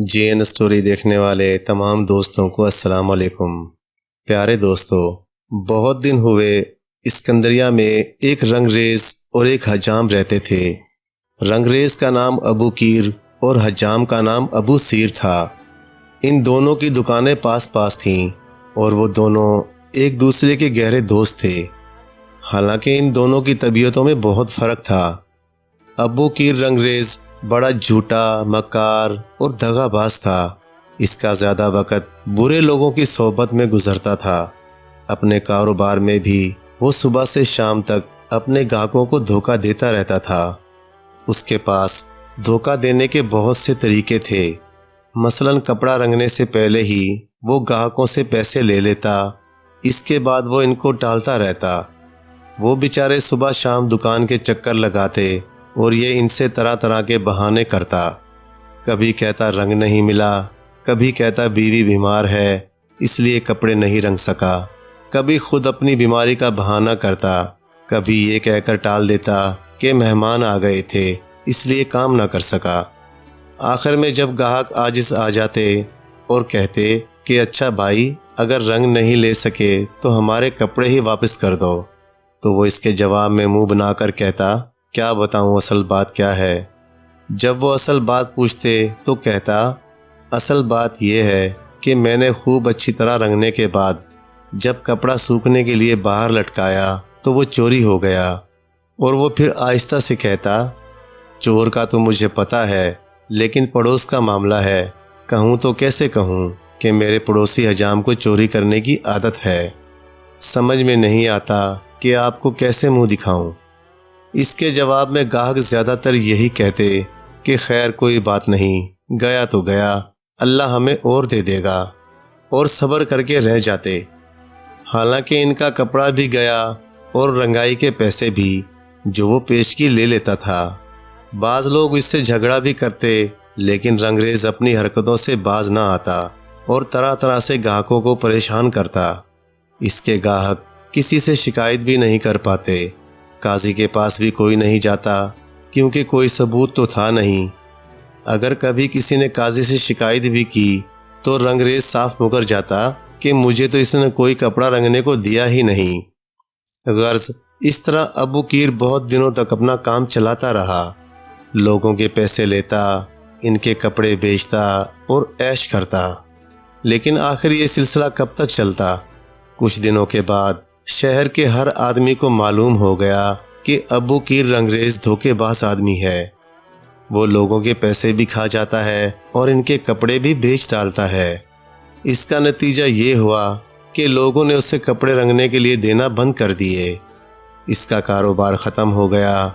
J N story دیکھنے والے تمام دوستوں کو السلام علیکم۔ پیارے دوستو، بہت دن ہوئے اسکندریہ میں ایک رنگریز اور ایک حجام رہتے تھے۔ رنگریز کا نام ابو قیر اور حجام کا نام ابو سیر تھا۔ ان دونوں کی دکانیں پاس پاس تھیں اور وہ دونوں ایک دوسرے کے گہرے دوست تھے۔ حالانکہ ان دونوں کی طبیعتوں میں بہت فرق تھا۔ ابو قیر رنگریز بڑا جھوٹا، مکار اور دغا باز تھا۔ اس کا زیادہ وقت برے لوگوں کی صحبت میں گزرتا تھا۔ اپنے کاروبار میں بھی وہ صبح سے شام تک اپنے گاہکوں کو دھوکہ دیتا رہتا تھا۔ اس کے پاس دھوکہ دینے کے بہت سے طریقے تھے۔ مثلاً کپڑا رنگنے سے پہلے ہی وہ گاہکوں سے پیسے لے لیتا، اس کے بعد وہ ان کو ٹالتا رہتا۔ وہ بیچارے صبح شام دکان کے چکر لگاتے اور یہ ان سے طرح طرح کے بہانے کرتا۔ کبھی کہتا رنگ نہیں ملا، کبھی کہتا بیوی بیمار ہے اس لیے کپڑے نہیں رنگ سکا، کبھی خود اپنی بیماری کا بہانہ کرتا، کبھی یہ کہہ کر ٹال دیتا کہ مہمان آ گئے تھے اس لیے کام نہ کر سکا۔ آخر میں جب گاہک عاجز آ جاتے اور کہتے کہ اچھا بھائی، اگر رنگ نہیں لے سکے تو ہمارے کپڑے ہی واپس کر دو، تو وہ اس کے جواب میں منہ بنا کر کہتا کیا بتاؤں اصل بات کیا ہے۔ جب وہ اصل بات پوچھتے تو کہتا اصل بات یہ ہے کہ میں نے خوب اچھی طرح رنگنے کے بعد جب کپڑا سوکھنے کے لیے باہر لٹکایا تو وہ چوری ہو گیا۔ اور وہ پھر آہستہ سے کہتا چور کا تو مجھے پتا ہے، لیکن پڑوس کا معاملہ ہے، کہوں تو کیسے کہوں کہ میرے پڑوسی حجام کو چوری کرنے کی عادت ہے۔ سمجھ میں نہیں آتا کہ آپ کو کیسے منہ دکھاؤں۔ اس کے جواب میں گاہک زیادہ تر یہی کہتے کہ خیر کوئی بات نہیں، گیا تو گیا، اللہ ہمیں اور دے دے گا، اور صبر کر کے رہ جاتے۔ حالانکہ ان کا کپڑا بھی گیا اور رنگائی کے پیسے بھی جو وہ پیشگی لے لیتا تھا۔ بعض لوگ اس سے جھگڑا بھی کرتے، لیکن رنگریز اپنی حرکتوں سے باز نہ آتا اور طرح طرح سے گاہکوں کو پریشان کرتا۔ اس کے گاہک کسی سے شکایت بھی نہیں کر پاتے۔ قاضی کے پاس بھی کوئی نہیں جاتا کیونکہ کوئی ثبوت تو تھا نہیں۔ اگر کبھی کسی نے قاضی سے شکایت بھی کی تو رنگریز صاف مکر جاتا کہ مجھے تو اس نے کوئی کپڑا رنگنے کو دیا ہی نہیں۔ غرض اس طرح ابو قیر بہت دنوں تک اپنا کام چلاتا رہا، لوگوں کے پیسے لیتا، ان کے کپڑے بیچتا اور عیش کرتا۔ لیکن آخر یہ سلسلہ کب تک چلتا؟ کچھ دنوں کے بعد شہر کے ہر آدمی کو معلوم ہو گیا کہ ابو قیر رنگریز دھوکے باز آدمی ہے۔ وہ لوگوں کے پیسے بھی کھا جاتا ہے اور ان کے کپڑے بھی بیچ ڈالتا ہے۔ اس کا نتیجہ یہ ہوا کہ لوگوں نے اسے کپڑے رنگنے کے لیے دینا بند کر دیے۔ اس کا کاروبار ختم ہو گیا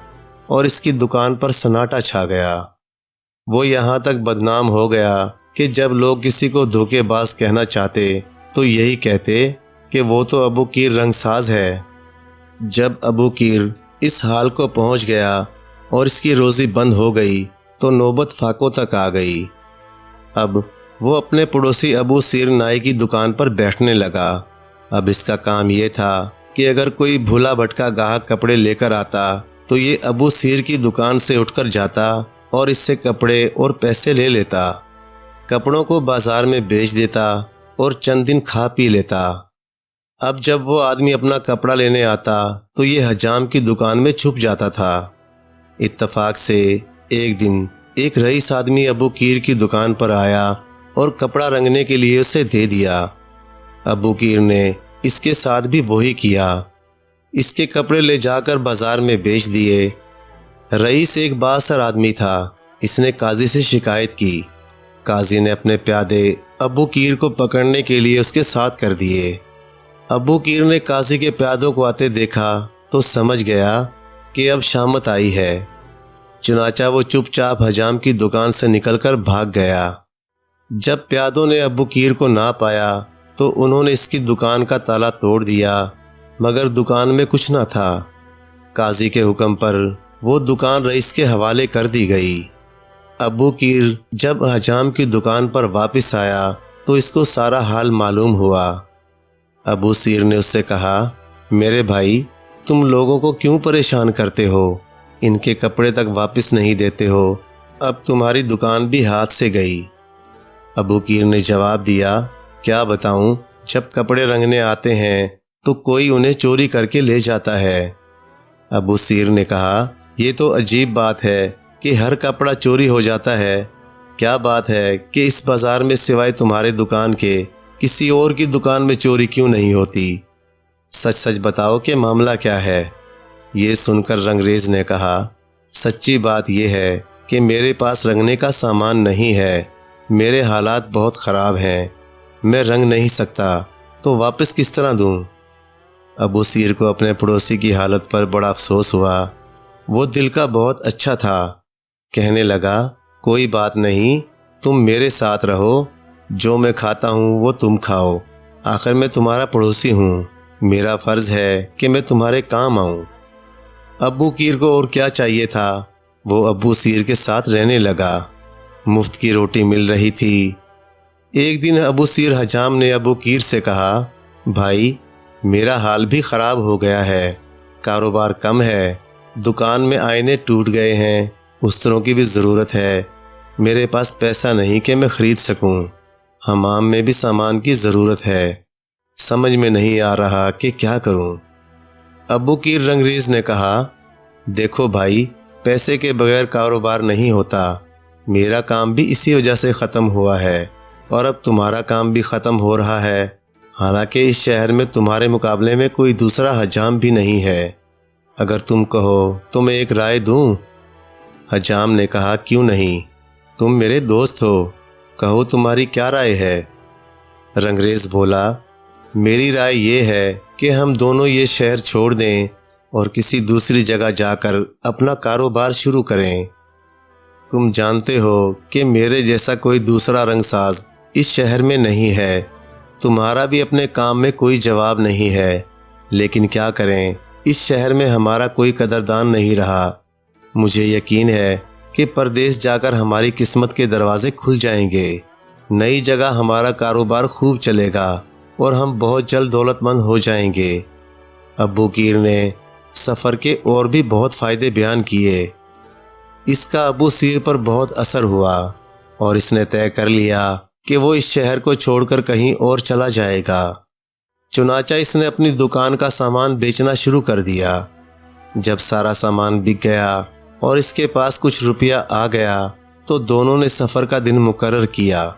اور اس کی دکان پر سناٹا چھا گیا۔ وہ یہاں تک بدنام ہو گیا کہ جب لوگ کسی کو دھوکے باز کہنا چاہتے تو یہی کہتے کہ وہ تو ابو قیر رنگ ساز ہے۔ جب ابو قیر اس حال کو پہنچ گیا اور اس کی روزی بند ہو گئی تو نوبت فاقوں تک آ گئی۔ اب وہ اپنے پڑوسی ابو سیر نائی کی دکان پر بیٹھنے لگا۔ اب اس کا کام یہ تھا کہ اگر کوئی بھولا بھٹکا گاہک کپڑے لے کر آتا تو یہ ابو سیر کی دکان سے اٹھ کر جاتا اور اس سے کپڑے اور پیسے لے لیتا، کپڑوں کو بازار میں بیچ دیتا اور چند دن کھا پی لیتا۔ اب جب وہ آدمی اپنا کپڑا لینے آتا تو یہ حجام کی دکان میں چھپ جاتا تھا۔ اتفاق سے ایک دن ایک رئیس آدمی ابو قیر کی دکان پر آیا اور کپڑا رنگنے کے لیے اسے دے دیا۔ ابو قیر نے اس کے ساتھ بھی وہی کیا، اس کے کپڑے لے جا کر بازار میں بیچ دیے۔ رئیس ایک بااثر آدمی تھا، اس نے قاضی سے شکایت کی۔ قاضی نے اپنے پیادے ابو قیر کو پکڑنے کے لیے اس کے ساتھ کر دیے۔ ابو قیر نے قاضی کے پیادوں کو آتے دیکھا تو سمجھ گیا کہ اب شامت آئی ہے، چنانچہ وہ چپ چاپ حجام کی دکان سے نکل کر بھاگ گیا۔ جب پیادوں نے ابو قیر کو نہ پایا تو انہوں نے اس کی دکان کا تالا توڑ دیا، مگر دکان میں کچھ نہ تھا۔ قاضی کے حکم پر وہ دکان رئیس کے حوالے کر دی گئی۔ ابو قیر جب حجام کی دکان پر واپس آیا تو اس کو سارا حال معلوم ہوا۔ ابو سیر نے اس سے کہا میرے بھائی، تم لوگوں کو کیوں پریشان کرتے ہو؟ ان کے کپڑے تک واپس نہیں دیتے ہو، اب تمہاری دکان بھی ہاتھ سے گئی۔ ابو قیر نے جواب دیا، کیا بتاؤں، جب کپڑے رنگنے آتے ہیں تو کوئی انہیں چوری کر کے لے جاتا ہے۔ ابو سیر نے کہا، یہ تو عجیب بات ہے کہ ہر کپڑا چوری ہو جاتا ہے۔ کیا بات ہے کہ اس بازار میں سوائے تمہارے دکان کے کسی اور کی دکان میں چوری کیوں نہیں ہوتی؟ سچ سچ بتاؤ کہ معاملہ کیا ہے؟ یہ سن کر رنگریز نے کہا، سچی بات یہ ہے کہ میرے پاس رنگنے کا سامان نہیں ہے، میرے حالات بہت خراب ہیں، میں رنگ نہیں سکتا، تو واپس کس طرح دوں؟ ابو سیر کو اپنے پڑوسی کی حالت پر بڑا افسوس ہوا۔ وہ دل کا بہت اچھا تھا، کہنے لگا، کوئی بات نہیں، تم میرے ساتھ رہو، جو میں کھاتا ہوں وہ تم کھاؤ، آخر میں تمہارا پڑوسی ہوں، میرا فرض ہے کہ میں تمہارے کام آؤں۔ ابو قیر کو اور کیا چاہیے تھا، وہ ابو سیر کے ساتھ رہنے لگا۔ مفت کی روٹی مل رہی تھی۔ ایک دن ابو سیر حجام نے ابو قیر سے کہا، بھائی، میرا حال بھی خراب ہو گیا ہے، کاروبار کم ہے، دکان میں آئینے ٹوٹ گئے ہیں، استروں کی بھی ضرورت ہے، میرے پاس پیسہ نہیں کہ میں خرید سکوں، حمام میں بھی سامان کی ضرورت ہے، سمجھ میں نہیں آ رہا کہ کیا کروں۔ ابو قیر رنگریز نے کہا، دیکھو بھائی، پیسے کے بغیر کاروبار نہیں ہوتا، میرا کام بھی اسی وجہ سے ختم ہوا ہے، اور اب تمہارا کام بھی ختم ہو رہا ہے، حالانکہ اس شہر میں تمہارے مقابلے میں کوئی دوسرا حجام بھی نہیں ہے، اگر تم کہو تو میں ایک رائے دوں؟ حجام نے کہا، کیوں نہیں، تم میرے دوست ہو، کہو تمہاری کیا رائے ہے؟ رنگریز بولا، میری رائے یہ ہے کہ ہم دونوں یہ شہر چھوڑ دیں اور کسی دوسری جگہ جا کر اپنا کاروبار شروع کریں۔ تم جانتے ہو کہ میرے جیسا کوئی دوسرا رنگ ساز اس شہر میں نہیں ہے، تمہارا بھی اپنے کام میں کوئی جواب نہیں ہے، لیکن کیا کریں، اس شہر میں ہمارا کوئی قدردان نہیں رہا۔ مجھے یقین ہے کہ پردیس جا کر ہماری قسمت کے دروازے کھل جائیں گے، نئی جگہ ہمارا کاروبار خوب چلے گا اور ہم بہت جلد دولت مند ہو جائیں گے۔ ابو قیر نے سفر کے اور بھی بہت فائدے بیان کیے۔ اس کا ابو سیر پر بہت اثر ہوا اور اس نے طے کر لیا کہ وہ اس شہر کو چھوڑ کر کہیں اور چلا جائے گا۔ چنانچہ اس نے اپنی دکان کا سامان بیچنا شروع کر دیا۔ جب سارا سامان بک گیا اور اس کے پاس کچھ روپیہ آ گیا تو دونوں نے سفر کا دن مقرر کیا۔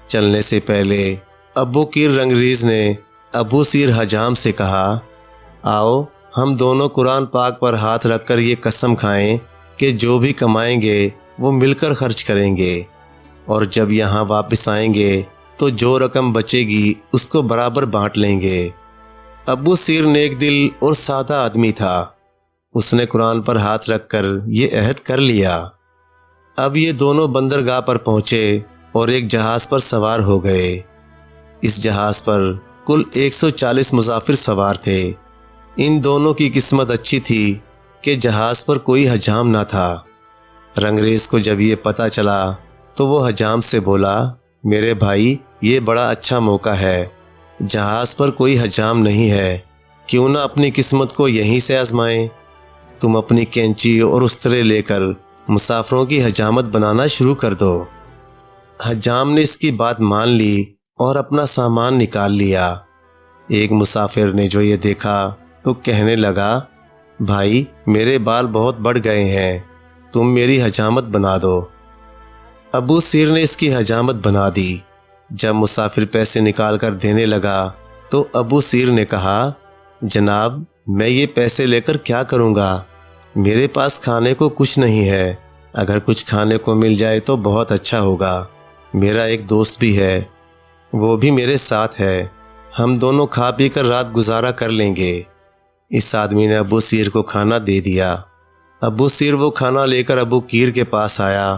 چلنے سے پہلے ابو قیر رنگریز نے ابو سیر حجام سے کہا، آؤ ہم دونوں قرآن پاک پر ہاتھ رکھ کر یہ قسم کھائیں کہ جو بھی کمائیں گے وہ مل کر خرچ کریں گے، اور جب یہاں واپس آئیں گے تو جو رقم بچے گی اس کو برابر بانٹ لیں گے۔ ابو سیر نیک دل اور سادہ آدمی تھا، اس نے قرآن پر ہاتھ رکھ کر یہ عہد کر لیا۔ اب یہ دونوں بندرگاہ پر پہنچے اور ایک جہاز پر سوار ہو گئے۔ اس جہاز پر کل 140 مسافر سوار تھے۔ ان دونوں کی قسمت اچھی تھی کہ جہاز پر کوئی حجام نہ تھا۔ رنگریز کو جب یہ پتہ چلا تو وہ حجام سے بولا، میرے بھائی، یہ بڑا اچھا موقع ہے، جہاز پر کوئی حجام نہیں ہے، کیوں نہ اپنی قسمت کو یہیں سے آزمائیں؟ تم اپنی کینچی اور استرے لے کر مسافروں کی حجامت بنانا شروع کر دو۔ حجام نے اس کی بات مان لی اور اپنا سامان نکال لیا۔ ایک مسافر نے جو یہ دیکھا تو کہنے لگا، بھائی، میرے بال بہت بڑھ گئے ہیں، تم میری حجامت بنا دو۔ ابو سیر نے اس کی حجامت بنا دی۔ جب مسافر پیسے نکال کر دینے لگا تو ابو سیر نے کہا، جناب، میں یہ پیسے لے کر کیا کروں گا؟ میرے پاس کھانے کو کچھ نہیں ہے، اگر کچھ کھانے کو مل جائے تو بہت اچھا ہوگا۔ میرا ایک دوست بھی ہے، وہ بھی میرے ساتھ ہے، ہم دونوں کھا پی کر رات گزارا کر لیں گے۔ اس آدمی نے ابو سیر کو کھانا دے دیا۔ ابو سیر وہ کھانا لے کر ابو قیر کے پاس آیا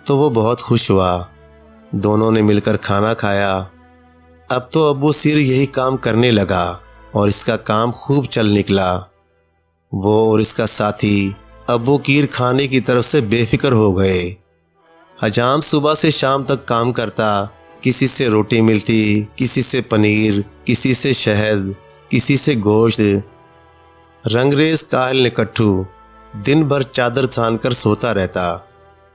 تو وہ بہت خوش ہوا۔ دونوں نے مل کر کھانا کھایا۔ اب تو ابو سیر یہی کام کرنے لگا اور اس کا کام خوب چل نکلا۔ وہ اور اس کا ساتھی ابو قیر کھانے کی طرف سے بے فکر ہو گئے۔ حجام صبح سے شام تک کام کرتا، کسی سے روٹی ملتی، کسی سے پنیر، کسی سے شہد، کسی سے گوشت۔ رنگریز کاہل نکٹھو دن بھر چادر تان کر سوتا رہتا،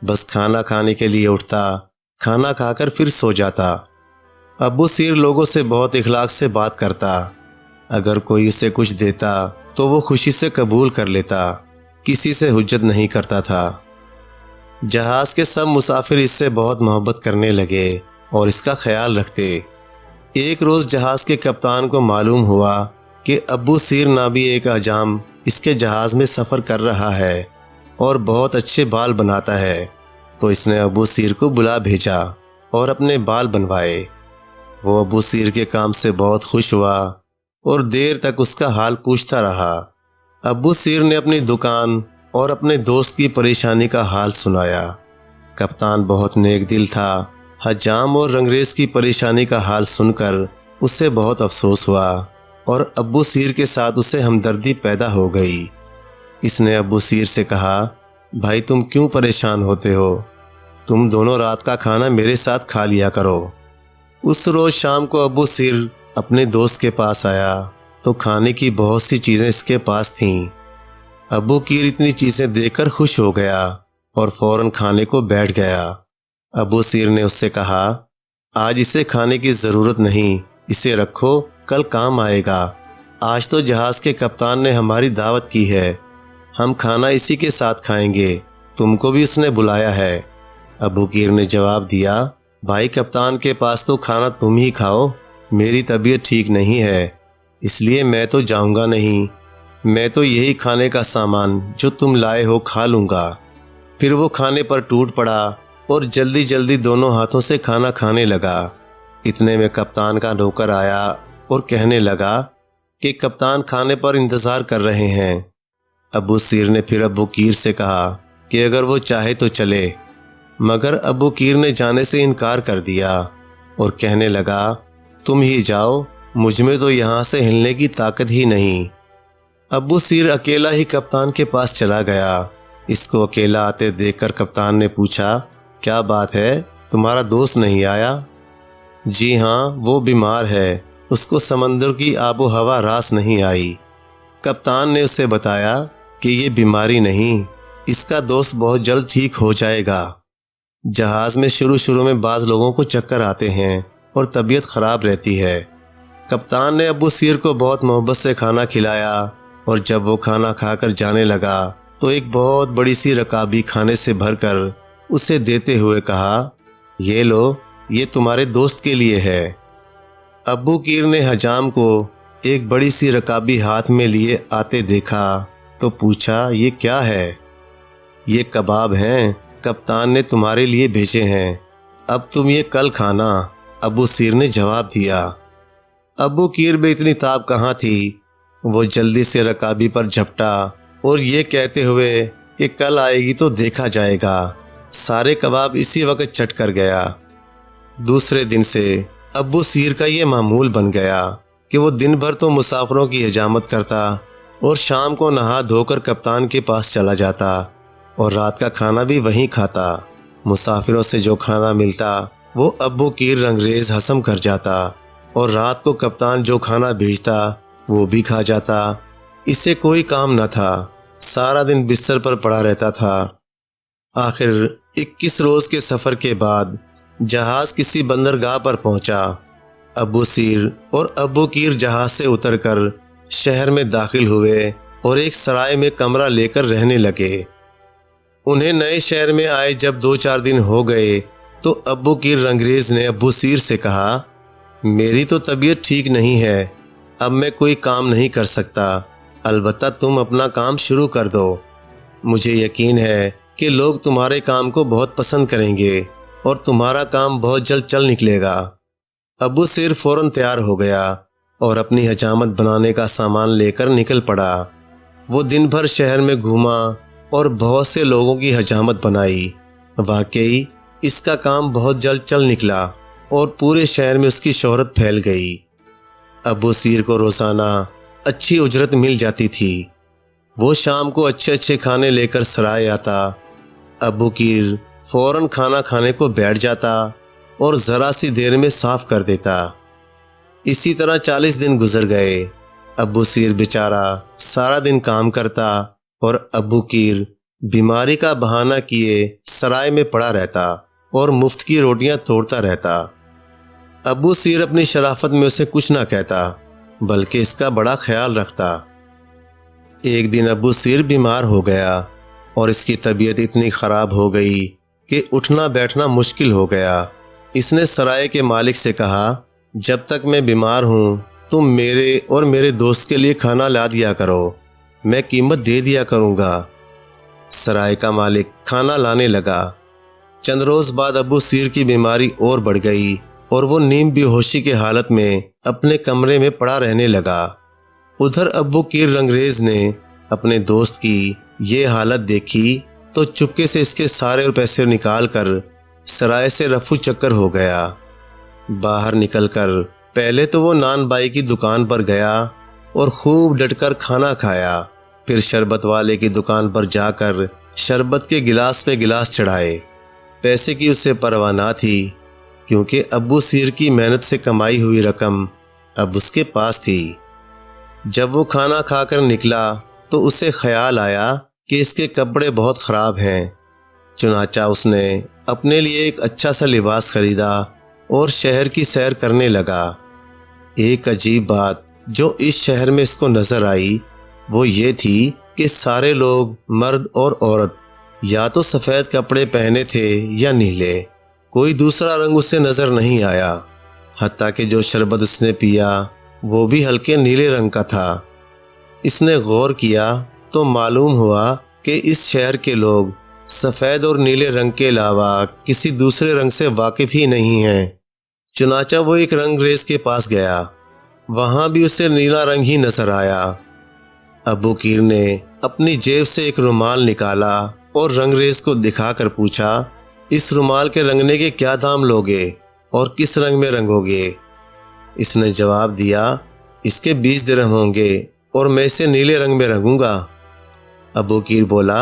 بس کھانا کھانے کے لیے اٹھتا، کھانا کھا کر پھر سو جاتا۔ ابو سیر لوگوں سے بہت اخلاق سے بات کرتا۔ اگر کوئی اسے کچھ دیتا تو وہ خوشی سے قبول کر لیتا، کسی سے حجت نہیں کرتا تھا۔ جہاز کے سب مسافر اس سے بہت محبت کرنے لگے اور اس کا خیال رکھتے۔ ایک روز جہاز کے کپتان کو معلوم ہوا کہ ابو سیر نامی ایک حجام اس کے جہاز میں سفر کر رہا ہے اور بہت اچھے بال بناتا ہے، تو اس نے ابو سیر کو بلا بھیجا اور اپنے بال بنوائے۔ وہ ابو سیر کے کام سے بہت خوش ہوا اور دیر تک اس کا حال پوچھتا رہا۔ ابو سیر نے اپنی دکان اور اپنے دوست کی پریشانی کا حال سنایا۔ کپتان بہت نیک دل تھا۔ حجام اور رنگریز کی پریشانی کا حال سن کر اسے بہت افسوس ہوا اور ابو سیر کے ساتھ اسے ہمدردی پیدا ہو گئی۔ اس نے ابو سیر سے کہا، بھائی تم کیوں پریشان ہوتے ہو؟ تم دونوں رات کا کھانا میرے ساتھ کھا لیا کرو۔ اس روز شام کو ابو سیر اپنے دوست کے پاس آیا تو کھانے کی بہت سی چیزیں اس کے پاس تھیں۔ ابو کیر اتنی چیزیں دیکھ کر خوش ہو گیا اور فوراً کھانے کو بیٹھ گیا۔ ابو سیر نے اس سے کہا، آج اسے کھانے کی ضرورت نہیں، اسے رکھو، کل کام آئے گا۔ آج تو جہاز کے کپتان نے ہماری دعوت کی ہے، ہم کھانا اسی کے ساتھ کھائیں گے، تم کو بھی اس نے بلایا ہے۔ ابو کیر نے جواب دیا، بھائی کپتان کے پاس تو کھانا تم ہی کھاؤ، میری طبیعت ٹھیک نہیں ہے، اس لیے میں تو جاؤں گا نہیں، میں تو یہی کھانے کا سامان جو تم لائے ہو کھا لوں گا۔ پھر وہ کھانے پر ٹوٹ پڑا اور جلدی جلدی دونوں ہاتھوں سے کھانا کھانے لگا۔ اتنے میں کپتان کا نوکر آیا اور کہنے لگا کہ کپتان کھانے پر انتظار کر رہے ہیں۔ ابو سیر نے پھر ابو کیر سے کہا کہ اگر وہ چاہے تو چلے، مگر ابو کیر نے جانے سے انکار کر دیا اور کہنے لگا، تم ہی جاؤ، مجھ میں تو یہاں سے ہلنے کی طاقت ہی نہیں۔ ابو سیر اکیلا ہی کپتان کے پاس چلا گیا۔ اس کو اکیلا آتے دیکھ کر کپتان نے پوچھا، کیا بات ہے، تمہارا دوست نہیں آیا؟ جی ہاں، وہ بیمار ہے، اس کو سمندر کی آب و ہوا راس نہیں آئی۔ کپتان نے اسے بتایا کہ یہ بیماری نہیں، اس کا دوست بہت جلد ٹھیک ہو جائے گا۔ جہاز میں شروع میں بعض لوگوں کو چکر آتے ہیں اور طبیعت خراب رہتی ہے۔ کپتان نے ابو سیر کو بہت محبت سے کھانا کھلایا اور جب وہ کھانا کھا کر جانے لگا تو ایک بہت بڑی سی رکابی کھانے سے بھر کر اسے دیتے ہوئے کہا، یہ لو، یہ تمہارے دوست کے لیے ہے۔ ابو کیر نے حجام کو ایک بڑی سی رکابی ہاتھ میں لیے آتے دیکھا تو پوچھا، یہ کیا ہے؟ یہ کباب ہیں، کپتان نے تمہارے لیے بھیجے ہیں، اب تم یہ کل کھانا، ابو سیر نے جواب دیا۔ ابو کیر میں اتنی تاب کہاں تھی، وہ جلدی سے رکابی پر جھپٹا اور یہ کہتے ہوئے کہ کل آئے گی تو دیکھا جائے گا، سارے کباب اسی وقت چٹ کر گیا۔ دوسرے دن سے ابو سیر کا یہ معمول بن گیا کہ وہ دن بھر تو مسافروں کی حجامت کرتا اور شام کو نہا دھو کر کپتان کے پاس چلا جاتا اور رات کا کھانا بھی وہیں کھاتا۔ مسافروں سے جو کھانا ملتا وہ ابو کیر رنگریز ہضم کر جاتا اور رات کو کپتان جو کھانا بھیجتا وہ بھی کھا جاتا۔ اسے کوئی کام نہ تھا، سارا دن بستر پر پڑا رہتا تھا۔ آخر 21 روز کے سفر کے بعد جہاز کسی بندرگاہ پر پہنچا۔ ابو سیر اور ابو کیر جہاز سے اتر کر شہر میں داخل ہوئے اور ایک سرائے میں کمرہ لے کر رہنے لگے۔ انہیں نئے شہر میں آئے جب 2-4 دن ہو گئے تو ابو کیر رنگریز نے ابو سیر سے کہا، میری تو طبیعت ٹھیک نہیں ہے، اب میں کوئی کام نہیں کر سکتا، البتہ تم اپنا کام شروع کر دو، مجھے یقین ہے کہ لوگ تمہارے کام کو بہت پسند کریں گے اور تمہارا کام بہت جلد چل نکلے گا۔ ابو سیر فوراً تیار ہو گیا اور اپنی حجامت بنانے کا سامان لے کر نکل پڑا۔ وہ دن بھر شہر میں گھوما اور بہت سے لوگوں کی حجامت بنائی۔ واقعی اس کا کام بہت جلد چل نکلا اور پورے شہر میں اس کی شہرت پھیل گئی۔ ابو سیر کو روزانہ اچھی اجرت مل جاتی تھی۔ وہ شام کو اچھے کھانے لے کر سرائے آتا۔ ابو کیر فوراً کھانا کھانے کو بیٹھ جاتا اور ذرا سی دیر میں صاف کر دیتا۔ اسی طرح 40 دن گزر گئے۔ ابو سیر بیچارہ سارا دن کام کرتا اور ابو کیر بیماری کا بہانہ کیے سرائے میں پڑا رہتا اور مفت کی روٹیاں توڑتا رہتا۔ ابو سیر اپنی شرافت میں اسے کچھ نہ کہتا بلکہ اس کا بڑا خیال رکھتا۔ ایک دن ابو سیر بیمار ہو گیا اور اس کی طبیعت اتنی خراب ہو گئی کہ اٹھنا بیٹھنا مشکل ہو گیا۔ اس نے سرائے کے مالک سے کہا، جب تک میں بیمار ہوں تم میرے اور میرے دوست کے لیے کھانا لا دیا کرو، میں قیمت دے دیا کروں گا۔ سرائے کا مالک کھانا لانے لگا۔ چند روز بعد ابو سیر کی بیماری اور بڑھ گئی اور وہ نیم بے ہوشی کی حالت میں اپنے کمرے میں پڑا رہنے لگا۔ ادھر ابو قیر رنگریز نے اپنے دوست کی یہ حالت دیکھی تو چپکے سے اس کے سارے پیسے نکال کر سرائے سے رفو چکر ہو گیا۔ باہر نکل کر پہلے تو وہ نان بائی کی دکان پر گیا اور خوب ڈٹ کر کھانا کھایا، پھر شربت والے کی دکان پر جا کر شربت کے گلاس پہ گلاس چڑھائے۔ پیسے کی اسے پرواہ نہ تھی کیونکہ ابو سیر کی محنت سے کمائی ہوئی رقم اب اس کے پاس تھی۔ جب وہ کھانا کھا کر نکلا تو اسے خیال آیا کہ اس کے کپڑے بہت خراب ہیں۔ چنانچہ اس نے اپنے لیے ایک اچھا سا لباس خریدا اور شہر کی سیر کرنے لگا۔ ایک عجیب بات جو اس شہر میں اس کو نظر آئی وہ یہ تھی کہ سارے لوگ مرد اور عورت یا تو سفید کپڑے پہنے تھے یا نیلے، کوئی دوسرا رنگ اسے نظر نہیں آیا۔ حتیٰ کہ جو شربت اس نے پیا وہ بھی ہلکے نیلے رنگ کا تھا۔ اس نے غور کیا تو معلوم ہوا کہ اس شہر کے لوگ سفید اور نیلے رنگ کے علاوہ کسی دوسرے رنگ سے واقف ہی نہیں ہیں۔ چنانچہ وہ ایک رنگریز کے پاس گیا، وہاں بھی اسے نیلا رنگ ہی نظر آیا۔ ابو قیر نے اپنی جیب سے ایک رومال نکالا اور رنگریز کو دکھا کر پوچھا، اس رومال کے رنگنے کے کیا دام لوگے اور کس رنگ میں رنگو گے؟ اس نے جواب دیا، اس کے 20 درہم ہوں گے اور میں اسے نیلے رنگ میں رنگوں گا۔ ابو قیر بولا،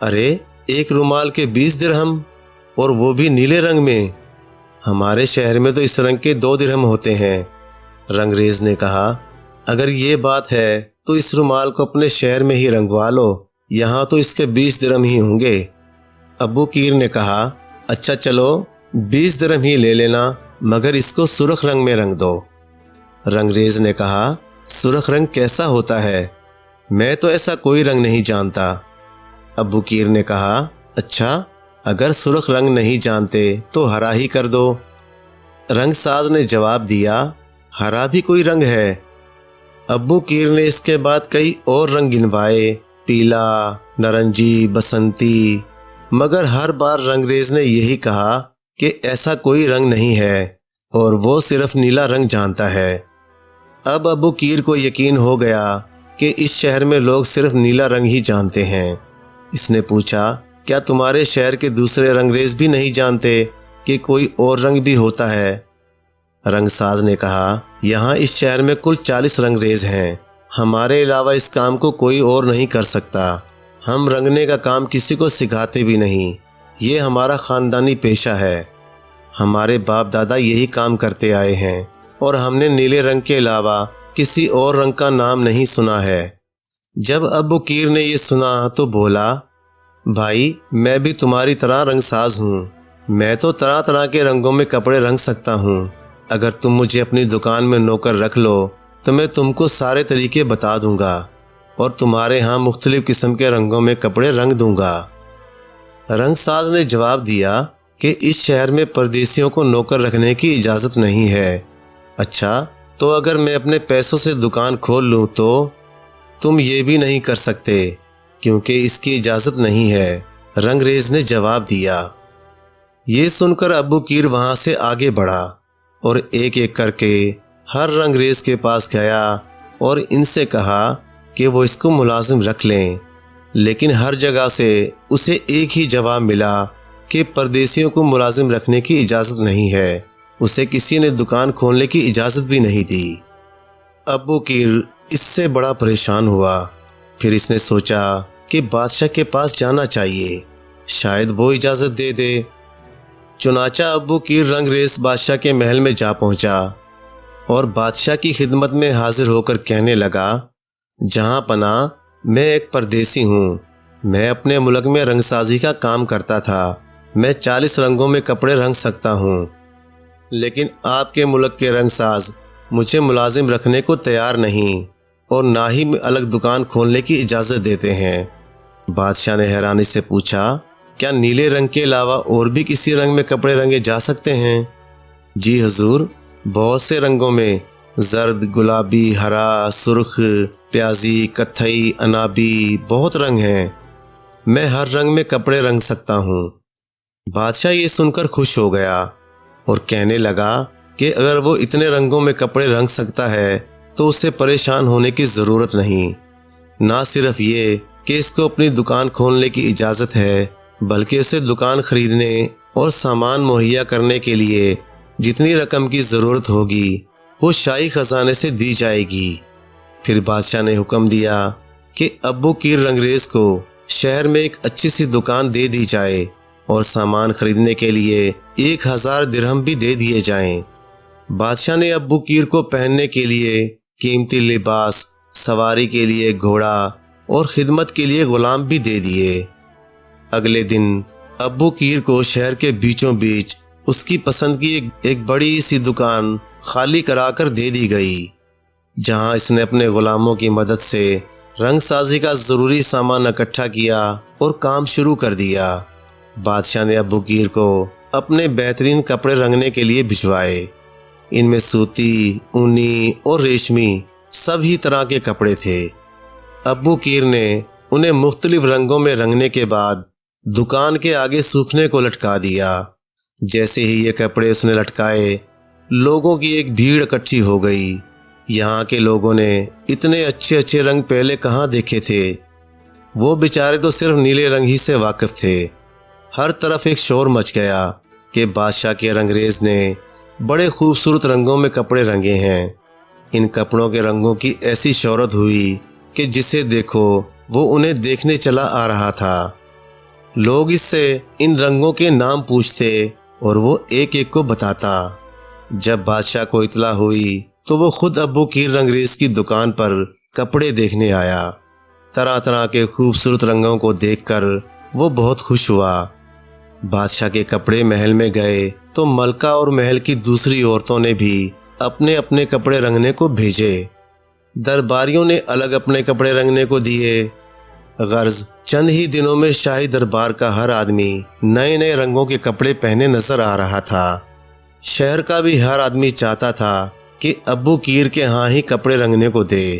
ارے ایک رومال کے 20 درہم اور وہ بھی نیلے رنگ میں؟ ہمارے شہر میں تو اس رنگ کے 2 درہم ہوتے ہیں۔ رنگریز نے کہا، اگر یہ بات ہے تو اس رومال کو اپنے شہر میں ہی رنگوا لو، یہاں تو اس کے 20 درہم ہی ہوں گے۔ ابو قیر نے کہا، اچھا چلو 20 درہم ہی لے لینا، مگر اس کو سرخ رنگ میں رنگ دو۔ رنگریز نے کہا، سرخ رنگ کیسا ہوتا ہے؟ میں تو ایسا کوئی رنگ نہیں جانتا۔ ابو قیر نے کہا، اچھا اگر سرخ رنگ نہیں جانتے تو ہرا ہی کر دو۔ رنگ ساز نے جواب دیا، ہرا بھی کوئی رنگ ہے؟ ابو قیر نے اس کے بعد کئی اور رنگ گنوائے، پیلا، نارنجی، بسنتی، مگر ہر بار رنگریز نے یہی کہا کہ ایسا کوئی رنگ نہیں ہے اور وہ صرف نیلا رنگ جانتا ہے۔ اب ابو قیر کو یقین ہو گیا کہ اس شہر میں لوگ صرف نیلا رنگ ہی جانتے ہیں۔ اس نے پوچھا، کیا تمہارے شہر کے دوسرے رنگریز بھی نہیں جانتے کہ کوئی اور رنگ بھی ہوتا ہے؟ رنگ ساز نے کہا، یہاں اس شہر میں کل 40 رنگریز ہیں، ہمارے علاوہ اس کام کو کوئی اور نہیں کر سکتا۔ ہم رنگنے کا کام کسی کو سکھاتے بھی نہیں، یہ ہمارا خاندانی پیشہ ہے۔ ہمارے باپ دادا یہی کام کرتے آئے ہیں اور ہم نے نیلے رنگ کے علاوہ کسی اور رنگ کا نام نہیں سنا ہے۔ جب ابو قیر نے یہ سنا تو بولا، بھائی میں بھی تمہاری طرح رنگ ساز ہوں، میں تو طرح طرح کے رنگوں میں کپڑے رنگ سکتا ہوں۔ اگر تم مجھے اپنی دکان میں نوکر رکھ لو تو میں تم کو سارے طریقے بتا دوں گا اور تمہارے ہاں مختلف قسم کے رنگوں میں کپڑے رنگ دوں گا۔ رنگ ساز نے جواب دیا کہ اس شہر میں پردیسیوں کو نوکر رکھنے کی اجازت نہیں ہے۔ اچھا تو اگر میں اپنے پیسوں سے دکان کھول لوں تو؟ تم یہ بھی نہیں کر سکتے کیونکہ اس کی اجازت نہیں ہے، رنگریز نے جواب دیا۔ یہ سن کر ابو قیر وہاں سے آگے بڑھا اور ایک ایک کر کے ہر رنگریز کے پاس گیا اور ان سے کہا کہ وہ اس کو ملازم رکھ لیں، لیکن ہر جگہ سے اسے ایک ہی جواب ملا کہ پردیسیوں کو ملازم رکھنے کی اجازت نہیں ہے، اسے کسی نے دکان کھولنے کی اجازت بھی نہیں دی۔ ابو قیر اس سے بڑا پریشان ہوا، پھر اس نے سوچا کہ بادشاہ کے پاس جانا چاہیے، شاید وہ اجازت دے دے۔ چنانچہ ابو قیر رنگریز بادشاہ کے محل میں جا پہنچا اور بادشاہ کی خدمت میں حاضر ہو کر کہنے لگا، جہاں پناہ میں ایک پردیسی ہوں، میں اپنے ملک میں رنگ سازی کا کام کرتا تھا میں 40 رنگوں میں کپڑے رنگ سکتا ہوں، لیکن آپ کے ملک کے رنگ ساز مجھے ملازم رکھنے کو تیار نہیں اور نہ ہی الگ دکان کھولنے کی اجازت دیتے ہیں۔ بادشاہ نے حیرانی سے پوچھا، کیا نیلے رنگ کے علاوہ اور بھی کسی رنگ میں کپڑے رنگے جا سکتے ہیں؟ جی حضور، بہت سے رنگوں میں، زرد، گلابی، ہرا، سرخ، پیازی، کتھئی، انابی، بہت رنگ ہیں۔ میں ہر رنگ میں کپڑے رنگ سکتا ہوں۔ بادشاہ یہ سن کر خوش ہو گیا اور کہنے لگا کہ اگر وہ اتنے رنگوں میں کپڑے رنگ سکتا ہے تو اسے پریشان ہونے کی ضرورت نہیں۔ نہ صرف یہ کہ اس کو اپنی دکان کھولنے کی اجازت ہے، بلکہ اسے دکان خریدنے اور سامان مہیا کرنے کے لیے جتنی رقم کی ضرورت ہوگی وہ شاہی خزانے سے دی جائے گی۔ پھر بادشاہ نے حکم دیا کہ ابو قیر رنگریز کو شہر میں ایک اچھی سی دکان دے دی جائے اور سامان خریدنے کے لیے 1000 درہم بھی دے دیے جائیں۔ بادشاہ نے ابو قیر کو پہننے کے لیے قیمتی لباس، سواری کے لیے گھوڑا اور خدمت کے لیے غلام بھی دے دیے۔ اگلے دن ابو قیر کو شہر کے بیچوں بیچ اس کی پسند کی ایک بڑی سی دکان خالی کرا کر دے دی گئی، جہاں اس نے اپنے غلاموں کی مدد سے رنگ سازی کا ضروری سامان اکٹھا کیا اور کام شروع کر دیا۔ بادشاہ نے ابو قیر کو اپنے بہترین کپڑے رنگنے کے لیے بھجوائے۔ ان میں سوتی، اونی اور ریشمی سبھی طرح کے کپڑے تھے۔ ابو قیر نے انہیں مختلف رنگوں میں رنگنے کے بعد دکان کے آگے سوکھنے کو لٹکا دیا۔ جیسے ہی یہ کپڑے اس نے لٹکائے، لوگوں کی ایک بھیڑ اکٹھی ہو گئی۔ یہاں کے لوگوں نے اتنے اچھے اچھے رنگ پہلے کہاں دیکھے تھے؟ وہ بیچارے تو صرف نیلے رنگ ہی سے واقف تھے۔ ہر طرف ایک شور مچ گیا کہ بادشاہ کے رنگریز نے بڑے خوبصورت رنگوں میں کپڑے رنگے ہیں۔ ان کپڑوں کے رنگوں کی ایسی شہرت ہوئی کہ جسے دیکھو وہ انہیں دیکھنے چلا آ رہا تھا۔ لوگ اس سے ان رنگوں کے نام پوچھتے اور وہ ایک ایک کو بتاتا۔ جب بادشاہ کو اطلاع ہوئی تو وہ خود ابو قیر رنگریز کی دکان پر کپڑے دیکھنے آیا۔ طرح طرح کے خوبصورت رنگوں کو دیکھ کر وہ بہت خوش ہوا۔ بادشاہ کے کپڑے محل میں گئے تو ملکہ اور محل کی دوسری عورتوں نے بھی اپنے اپنے کپڑے رنگنے کو بھیجے۔ درباریوں نے الگ اپنے کپڑے رنگنے کو دیے۔ غرض چند ہی دنوں میں شاہی دربار کا ہر آدمی نئے نئے رنگوں کے کپڑے پہنے نظر آ رہا تھا۔ شہر کا بھی ہر آدمی چاہتا تھا کہ ابو قیر کے ہاں ہی کپڑے رنگنے کو دے۔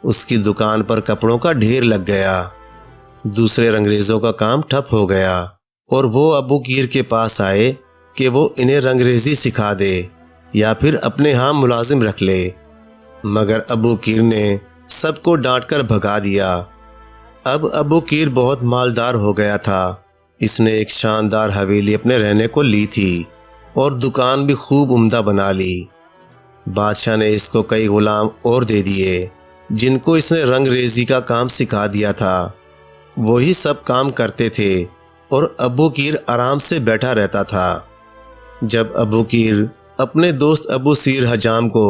اس کی دکان پر کپڑوں کا ڈھیر لگ گیا۔ دوسرے رنگریزوں کا کام ٹھپ ہو گیا اور وہ ابو قیر کے پاس آئے کہ وہ انہیں رنگریزی سکھا دے یا پھر اپنے ہاں ملازم رکھ لے، مگر ابو قیر نے سب کو ڈانٹ کر بھگا دیا۔ اب ابو قیر بہت مالدار ہو گیا تھا۔ اس نے ایک شاندار حویلی اپنے رہنے کو لی تھی اور دکان بھی خوب عمدہ بنا لی۔ بادشاہ نے اس کو کئی غلام اور دے دیے جن کو اس نے رنگ ریزی کا کام سکھا دیا تھا۔ وہی سب کام کرتے تھے اور ابو قیر آرام سے بیٹھا رہتا تھا۔ جب ابو قیر اپنے دوست ابو سیر حجام کو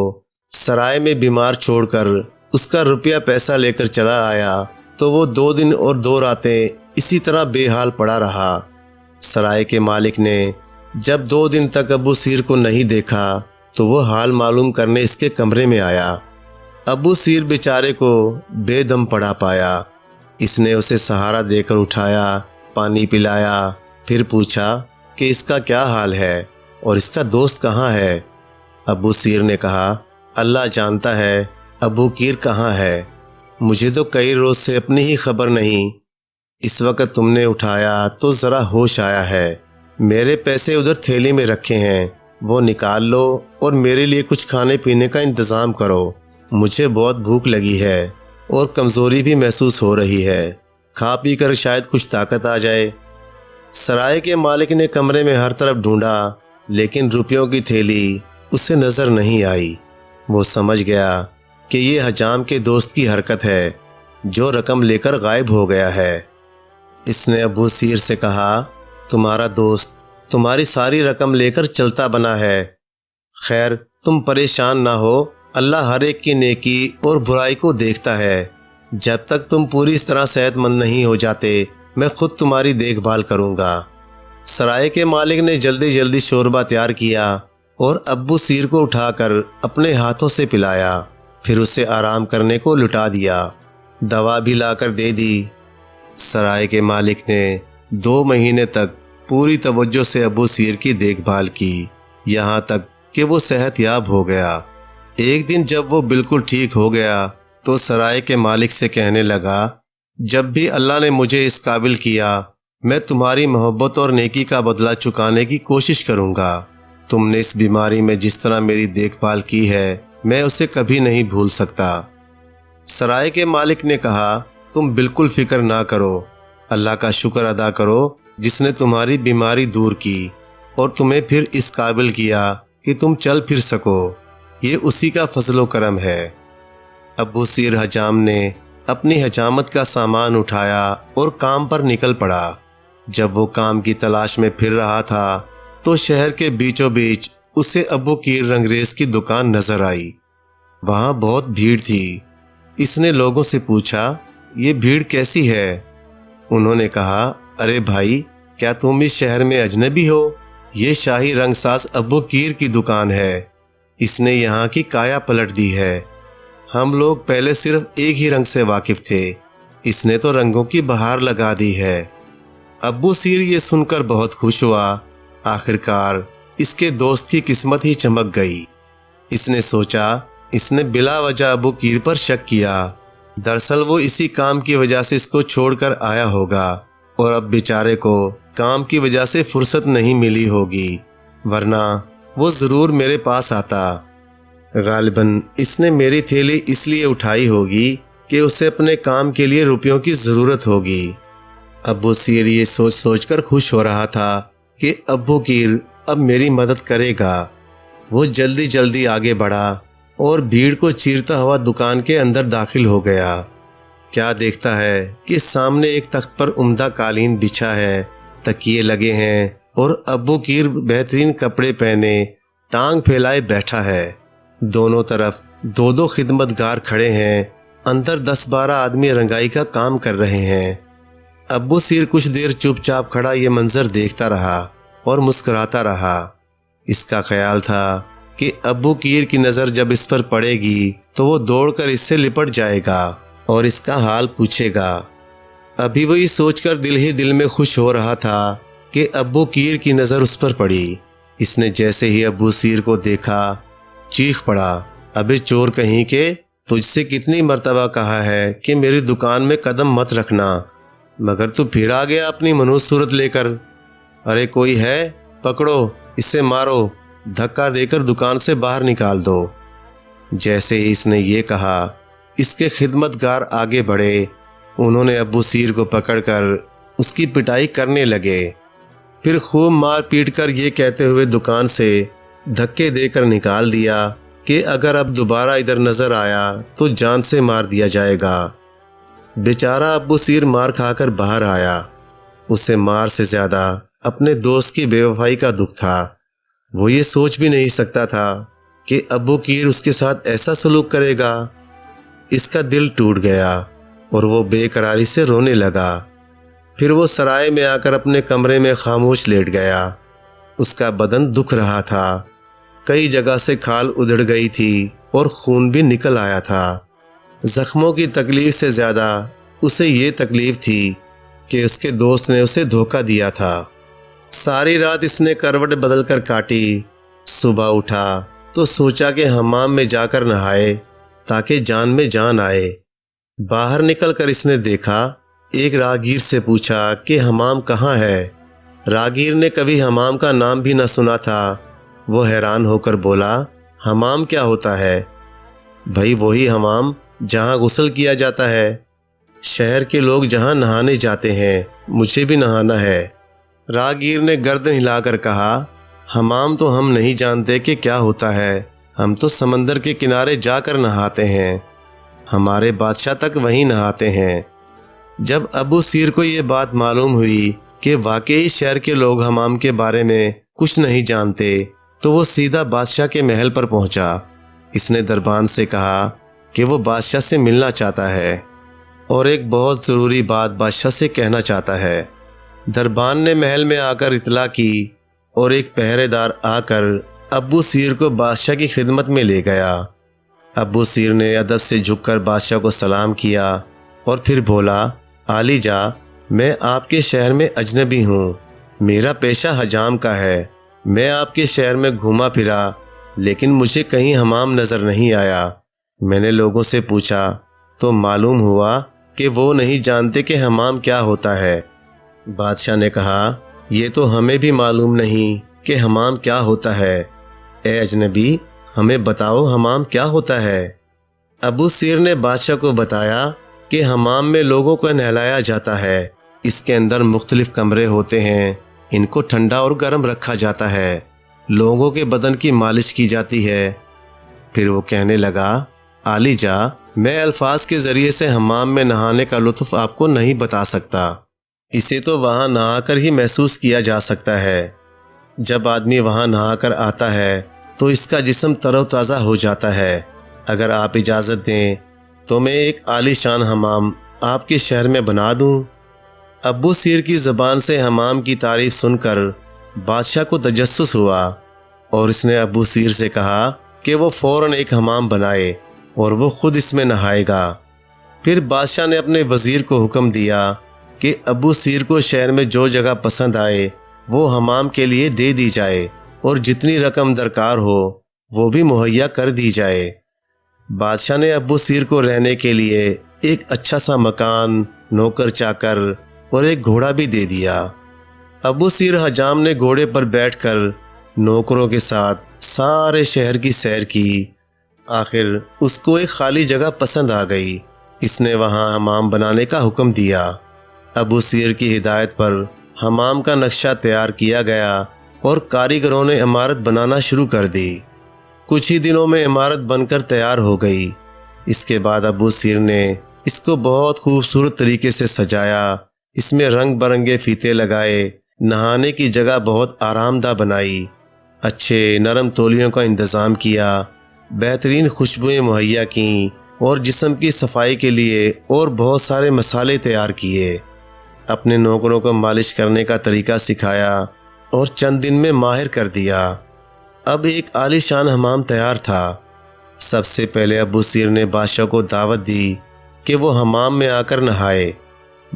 سرائے میں بیمار چھوڑ کر اس کا روپیہ پیسہ لے کر چلا آیا تو وہ 2 دن اور 2 راتیں اسی طرح بے حال پڑا رہا۔ سرائے کے مالک نے جب 2 دن تک ابو سیر کو نہیں دیکھا تو وہ حال معلوم کرنے اس کے کمرے میں آیا۔ ابو سیر بیچارے کو بے دم پڑا پایا۔ اس نے اسے سہارا دے کر اٹھایا، پانی پلایا، پھر پوچھا کہ اس کا کیا حال ہے اور اس کا دوست کہاں ہے؟ ابو سیر نے کہا، اللہ جانتا ہے ابو قیر کہاں ہے، مجھے تو کئی روز سے اپنی ہی خبر نہیں۔ اس وقت تم نے اٹھایا تو ذرا ہوش آیا ہے۔ میرے پیسے ادھر تھیلی میں رکھے ہیں، وہ نکال لو اور میرے لیے کچھ کھانے پینے کا انتظام کرو۔ مجھے بہت بھوک لگی ہے اور کمزوری بھی محسوس ہو رہی ہے، کھا پی کر شاید کچھ طاقت آ جائے۔ سرائے کے مالک نے کمرے میں ہر طرف ڈھونڈا لیکن روپیوں کی تھیلی اسے نظر نہیں آئی۔ وہ سمجھ گیا کہ یہ حجام کے دوست کی حرکت ہے جو رقم لے کر غائب ہو گیا ہے۔ اس نے ابو سیر سے کہا، تمہارا دوست تمہاری ساری رقم لے کر چلتا بنا ہے۔ خیر تم پریشان نہ ہو، اللہ ہر ایک کی نیکی اور برائی کو دیکھتا ہے۔ جب تک تم پوری طرح صحت مند نہیں ہو جاتے میں خود تمہاری دیکھ بھال کروں گا۔ سرائے کے مالک نے جلدی جلدی شوربہ تیار کیا اور ابو سیر کو اٹھا کر اپنے ہاتھوں سے پلایا، پھر اسے آرام کرنے کو لٹا دیا، دوا بھی لا کر دے دی۔ سرائے کے مالک نے 2 مہینے تک پوری توجہ سے ابو سیر کی دیکھ بھال کی، یہاں تک کہ وہ صحت یاب ہو گیا۔ ایک دن جب وہ بالکل ٹھیک ہو گیا تو سرائے کے مالک سے کہنے لگا، جب بھی اللہ نے مجھے اس قابل کیا، میں تمہاری محبت اور نیکی کا بدلہ چکانے کی کوشش کروں گا۔ تم نے اس بیماری میں جس طرح میری دیکھ بھال کی ہے، میں اسے کبھی نہیں بھول سکتا۔ سرائے کے مالک نے کہا، تم بالکل فکر نہ کرو، اللہ کا شکر ادا کرو جس نے تمہاری بیماری دور کی اور تمہیں پھر اس قابل کیا کہ تم چل پھر سکو، یہ اسی کا فضل و کرم ہے۔ ابو سیر حجام نے اپنی حجامت کا سامان اٹھایا اور کام پر نکل پڑا۔ جب وہ کام کی تلاش میں پھر رہا تھا تو شہر کے بیچوں بیچ اسے ابو کیر رنگریز کی دکان نظر آئی۔ وہاں بہت بھیڑ تھی۔ اس نے لوگوں سے پوچھا، یہ بھیڑ کیسی ہے؟ انہوں نے کہا، ارے بھائی، کیا تم اس شہر میں اجنبی ہو؟ یہ شاہی رنگ ساز ابو کیر کی دکان ہے، اس نے یہاں کی کایا پلٹ دی ہے۔ ہم لوگ پہلے صرف ایک ہی رنگ سے واقف تھے، اس نے تو رنگوں کی بہار لگا دی ہے۔ ابو سیر یہ سن کر بہت خوش ہوا۔ آخرکار اس کے دوست کی قسمت ہی چمک گئی۔ اس نے سوچا، اس نے بلا وجہ ابو کیر پر شک کیا، دراصل وہ اسی کام کی وجہ سے اس کو چھوڑ کر آیا ہوگا اور اب بیچارے کو کام کی وجہ سے فرصت نہیں ملی ہوگی، ورنہ وہ ضرور میرے پاس آتا۔ غالباً اس نے میری تھیلی اس لیے اٹھائی ہوگی کہ اسے اپنے کام کے لیے روپیوں کی ضرورت ہوگی۔ ابو سیر یہ سوچ سوچ کر خوش ہو رہا تھا کہ ابو کیر اب میری مدد کرے گا۔ وہ جلدی جلدی آگے بڑھا اور بھیڑ کو چیرتا ہوا دکان کے اندر داخل ہو گیا۔ کیا دیکھتا ہے کہ سامنے ایک تخت پر عمدہ قالین بچھا ہے، تکیے لگے ہیں اور ابو کیر بہترین کپڑے پہنے ٹانگ پھیلائے بیٹھا ہے۔ دونوں طرف 2 خدمتگار کھڑے ہیں، اندر 10-12 آدمی رنگائی کا کام کر رہے ہیں۔ ابو سیر کچھ دیر چپ چاپ کھڑا یہ منظر دیکھتا رہا اور مسکراتا رہا۔ اس کا خیال تھا کہ ابو کیر کی نظر جب اس پر پڑے گی تو وہ دوڑ کر اس سے لپٹ جائے گا اور اس کا حال پوچھے گا۔ ابھی وہی سوچ کر دل ہی دل میں خوش ہو رہا تھا کہ ابو کیر کی نظر اس پر پڑی۔ اس نے جیسے ہی ابو سیر کو دیکھا چیخ پڑا، ابے چور کہیں کے، تجھ سے کتنی مرتبہ کہا ہے کہ میری دکان میں قدم مت رکھنا، مگر تو پھر آ گیا اپنی منحوس صورت لے کر۔ ارے کوئی ہے، پکڑو اسے، مارو، دھکا دے کر دکان سے باہر نکال دو۔ جیسے ہی اس نے یہ کہا، اس کے خدمتگار آگے بڑھے، انہوں نے ابو سیر کو پکڑ کر اس کی پٹائی کرنے لگے، پھر خوب مار پیٹ کر یہ کہتے ہوئے دکان سے دھکے دے کر نکال دیا کہ اگر اب دوبارہ ادھر نظر آیا تو جان سے مار دیا جائے گا۔ بیچارہ ابو سیر مار کھا کر باہر آیا۔ اسے مار سے زیادہ اپنے دوست کی بے وفائی کا دکھ تھا۔ وہ یہ سوچ بھی نہیں سکتا تھا کہ ابو کیر اس کے ساتھ ایسا سلوک کرے گا۔ اس کا دل ٹوٹ گیا اور وہ بے قراری سے رونے لگا۔ پھر وہ سرائے میں آ کر اپنے کمرے میں خاموش لیٹ گیا۔ اس کا بدن دکھ رہا تھا، کئی جگہ سے کھال ادھڑ گئی تھی اور خون بھی نکل آیا تھا۔ زخموں کی تکلیف سے زیادہ اسے یہ تکلیف تھی کہ اس کے دوست نے اسے دھوکہ دیا تھا۔ ساری رات اس نے کروٹ بدل کر کاٹی۔ صبح اٹھا تو سوچا کہ حمام میں جا کر نہائے تاکہ جان میں جان آئے۔ باہر نکل کر اس نے دیکھا، ایک راہگیر سے پوچھا کہ حمام کہاں ہے۔ راہگیر نے کبھی حمام کا نام بھی نہ سنا تھا۔ وہ حیران ہو کر بولا، حمام کیا ہوتا ہے؟ بھائی وہی حمام جہاں غسل کیا جاتا ہے، شہر کے لوگ جہاں نہانے جاتے ہیں، مجھے بھی نہانا ہے۔ راہگیر نے گردن ہلا کر کہا، حمام تو ہم نہیں جانتے کہ کیا ہوتا ہے، ہم تو سمندر کے کنارے جا کر نہاتے ہیں، ہمارے بادشاہ تک وہیں نہاتے ہیں۔ جب ابو سیر کو یہ بات معلوم ہوئی کہ واقعی شہر کے لوگ حمام کے بارے میں کچھ نہیں جانتے تو وہ سیدھا بادشاہ کے محل پر پہنچا۔ اس نے دربان سے کہا کہ وہ بادشاہ سے ملنا چاہتا ہے اور ایک بہت ضروری بات بادشاہ سے کہنا چاہتا ہے۔ دربان نے محل میں آ کر اطلاع کی اور ایک پہرے دار آ کر ابو سیر کو بادشاہ کی خدمت میں لے گیا۔ ابو سیر نے ادب سے جھک کر بادشاہ کو سلام کیا اور پھر بولا، عالی جا، میں آپ کے شہر میں اجنبی ہوں، میرا پیشہ حجام کا ہے۔ میں آپ کے شہر میں گھوما پھرا لیکن مجھے کہیں حمام نظر نہیں آیا۔ میں نے لوگوں سے پوچھا تو معلوم ہوا کہ وہ نہیں جانتے کہ حمام کیا ہوتا ہے۔ بادشاہ نے کہا، یہ تو ہمیں بھی معلوم نہیں کہ حمام کیا ہوتا ہے۔ اے اجنبی، ہمیں بتاؤ حمام کیا ہوتا ہے؟ ابو سیر نے بادشاہ کو بتایا کہ حمام میں لوگوں کو نہلایا جاتا ہے، اس کے اندر مختلف کمرے ہوتے ہیں، ان کو ٹھنڈا اور گرم رکھا جاتا ہے، لوگوں کے بدن کی مالش کی جاتی ہے۔ پھر وہ کہنے لگا، عالی جا، میں الفاظ کے ذریعے سے حمام میں نہانے کا لطف آپ کو نہیں بتا سکتا، اسے تو وہاں نہا کر ہی محسوس کیا جا سکتا ہے۔ جب آدمی وہاں نہا کر آتا ہے تو اس کا جسم تر و تازہ ہو جاتا ہے۔ اگر آپ اجازت دیں تو میں ایک عالی شان حمام آپ کے شہر میں بنا دوں۔ ابو سیر کی زبان سے حمام کی تعریف سن کر بادشاہ کو تجسس ہوا اور اس نے ابو سیر سے کہا کہ وہ فوراً ایک حمام بنائے اور وہ خود اس میں نہائے گا۔ پھر بادشاہ نے اپنے وزیر کو حکم دیا کہ ابو سیر کو شہر میں جو جگہ پسند آئے وہ حمام کے لیے دے دی جائے اور جتنی رقم درکار ہو وہ بھی مہیا کر دی جائے۔ بادشاہ نے ابو سیر کو رہنے کے لیے ایک اچھا سا مکان، نوکر چاکر اور ایک گھوڑا بھی دے دیا۔ ابو سیر حجام نے گھوڑے پر بیٹھ کر نوکروں کے ساتھ سارے شہر کی سیر کی۔ آخر اس کو ایک خالی جگہ پسند آ گئی، اس نے وہاں حمام بنانے کا حکم دیا۔ ابو سیر کی ہدایت پر حمام کا نقشہ تیار کیا گیا اور کاریگروں نے عمارت بنانا شروع کر دی۔ کچھ ہی دنوں میں عمارت بن کر تیار ہو گئی۔ اس کے بعد ابو سیر نے اس کو بہت خوبصورت طریقے سے سجایا، اس میں رنگ برنگے فیتے لگائے، نہانے کی جگہ بہت آرام دہ بنائی، اچھے نرم تولیوں کا انتظام کیا، بہترین خوشبوئیں مہیا کیں اور جسم کی صفائی کے لیے اور بہت سارے مسالے تیار کیے۔ اپنے نوکروں کو مالش کرنے کا طریقہ سکھایا اور چند دن میں ماہر کر دیا۔ اب ایک عالی شان حمام تیار تھا۔ سب سے پہلے ابو سیر نے بادشاہ کو دعوت دی کہ وہ حمام میں آ کر نہائے۔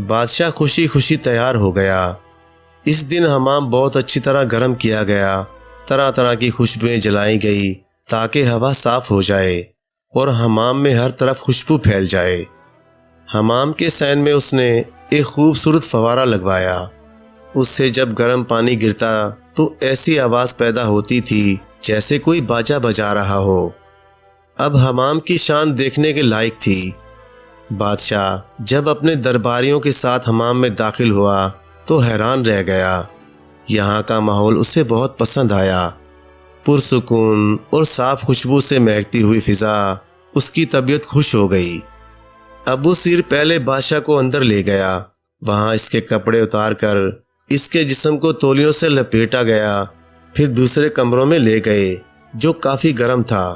بادشاہ خوشی خوشی تیار ہو گیا۔ اس دن حمام بہت اچھی طرح گرم کیا گیا، طرح طرح کی خوشبوئیں جلائی گئی تاکہ ہوا صاف ہو جائے اور حمام میں ہر طرف خوشبو پھیل جائے۔ حمام کے سین میں اس نے ایک خوبصورت فوارہ لگوایا، اس سے جب گرم پانی گرتا تو ایسی آواز پیدا ہوتی تھی جیسے کوئی باجا بجا رہا ہو۔ اب حمام کی شان دیکھنے کے لائق تھی۔ بادشاہ جب اپنے درباریوں کے ساتھ حمام میں داخل ہوا تو حیران رہ گیا۔ یہاں کا ماحول اسے بہت پسند آیا۔ پرسکون اور صاف خوشبو سے مہکتی ہوئی فضا اس کی طبیعت خوش ہو گئی۔ ابو سیر پہلے بادشاہ کو اندر لے گیا، وہاں اس کے کپڑے اتار کر اس کے جسم کو تولیوں سے لپیٹا گیا، پھر دوسرے کمروں میں لے گئے جو کافی گرم تھا۔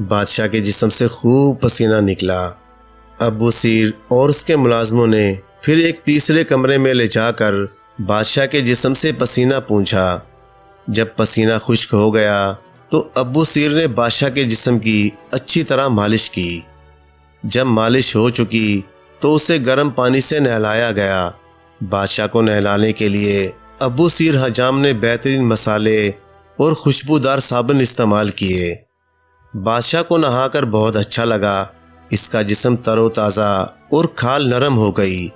بادشاہ کے جسم سے خوب پسینہ نکلا۔ ابو سیر اور اس کے ملازموں نے پھر ایک تیسرے کمرے میں لے جا کر بادشاہ کے جسم سے پسینہ پونچھا۔ جب پسینہ خشک ہو گیا تو ابو سیر نے بادشاہ کے جسم کی اچھی طرح مالش کی۔ جب مالش ہو چکی تو اسے گرم پانی سے نہلایا گیا۔ بادشاہ کو نہلانے کے لیے ابو سیر حجام نے بہترین مسالے اور خوشبودار صابن استعمال کیے۔ بادشاہ کو نہا کر بہت اچھا لگا، اس کا جسم تر و تازہ اور کھال نرم ہو گئی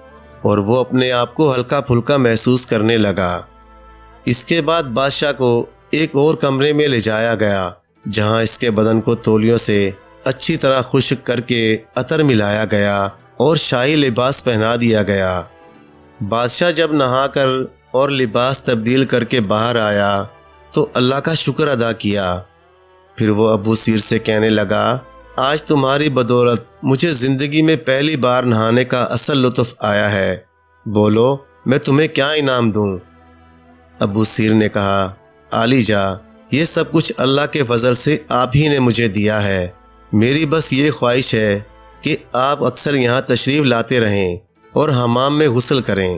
اور وہ اپنے آپ کو ہلکا پھلکا محسوس کرنے لگا۔ اس کے بعد بادشاہ کو ایک اور کمرے میں لے جایا گیا جہاں اس کے بدن کو تولیوں سے اچھی طرح خشک کر کے عطر ملایا گیا اور شاہی لباس پہنا دیا گیا۔ بادشاہ جب نہا کر اور لباس تبدیل کر کے باہر آیا تو اللہ کا شکر ادا کیا۔ پھر وہ ابو سیر سے کہنے لگا، آج تمہاری بدولت مجھے زندگی میں پہلی بار نہانے کا اصل لطف آیا ہے، بولو میں تمہیں کیا انعام دوں؟ ابو سیر نے کہا، عالی جا، یہ سب کچھ اللہ کے فضل سے آپ ہی نے مجھے دیا ہے، میری بس یہ خواہش ہے کہ آپ اکثر یہاں تشریف لاتے رہیں اور حمام میں غسل کریں۔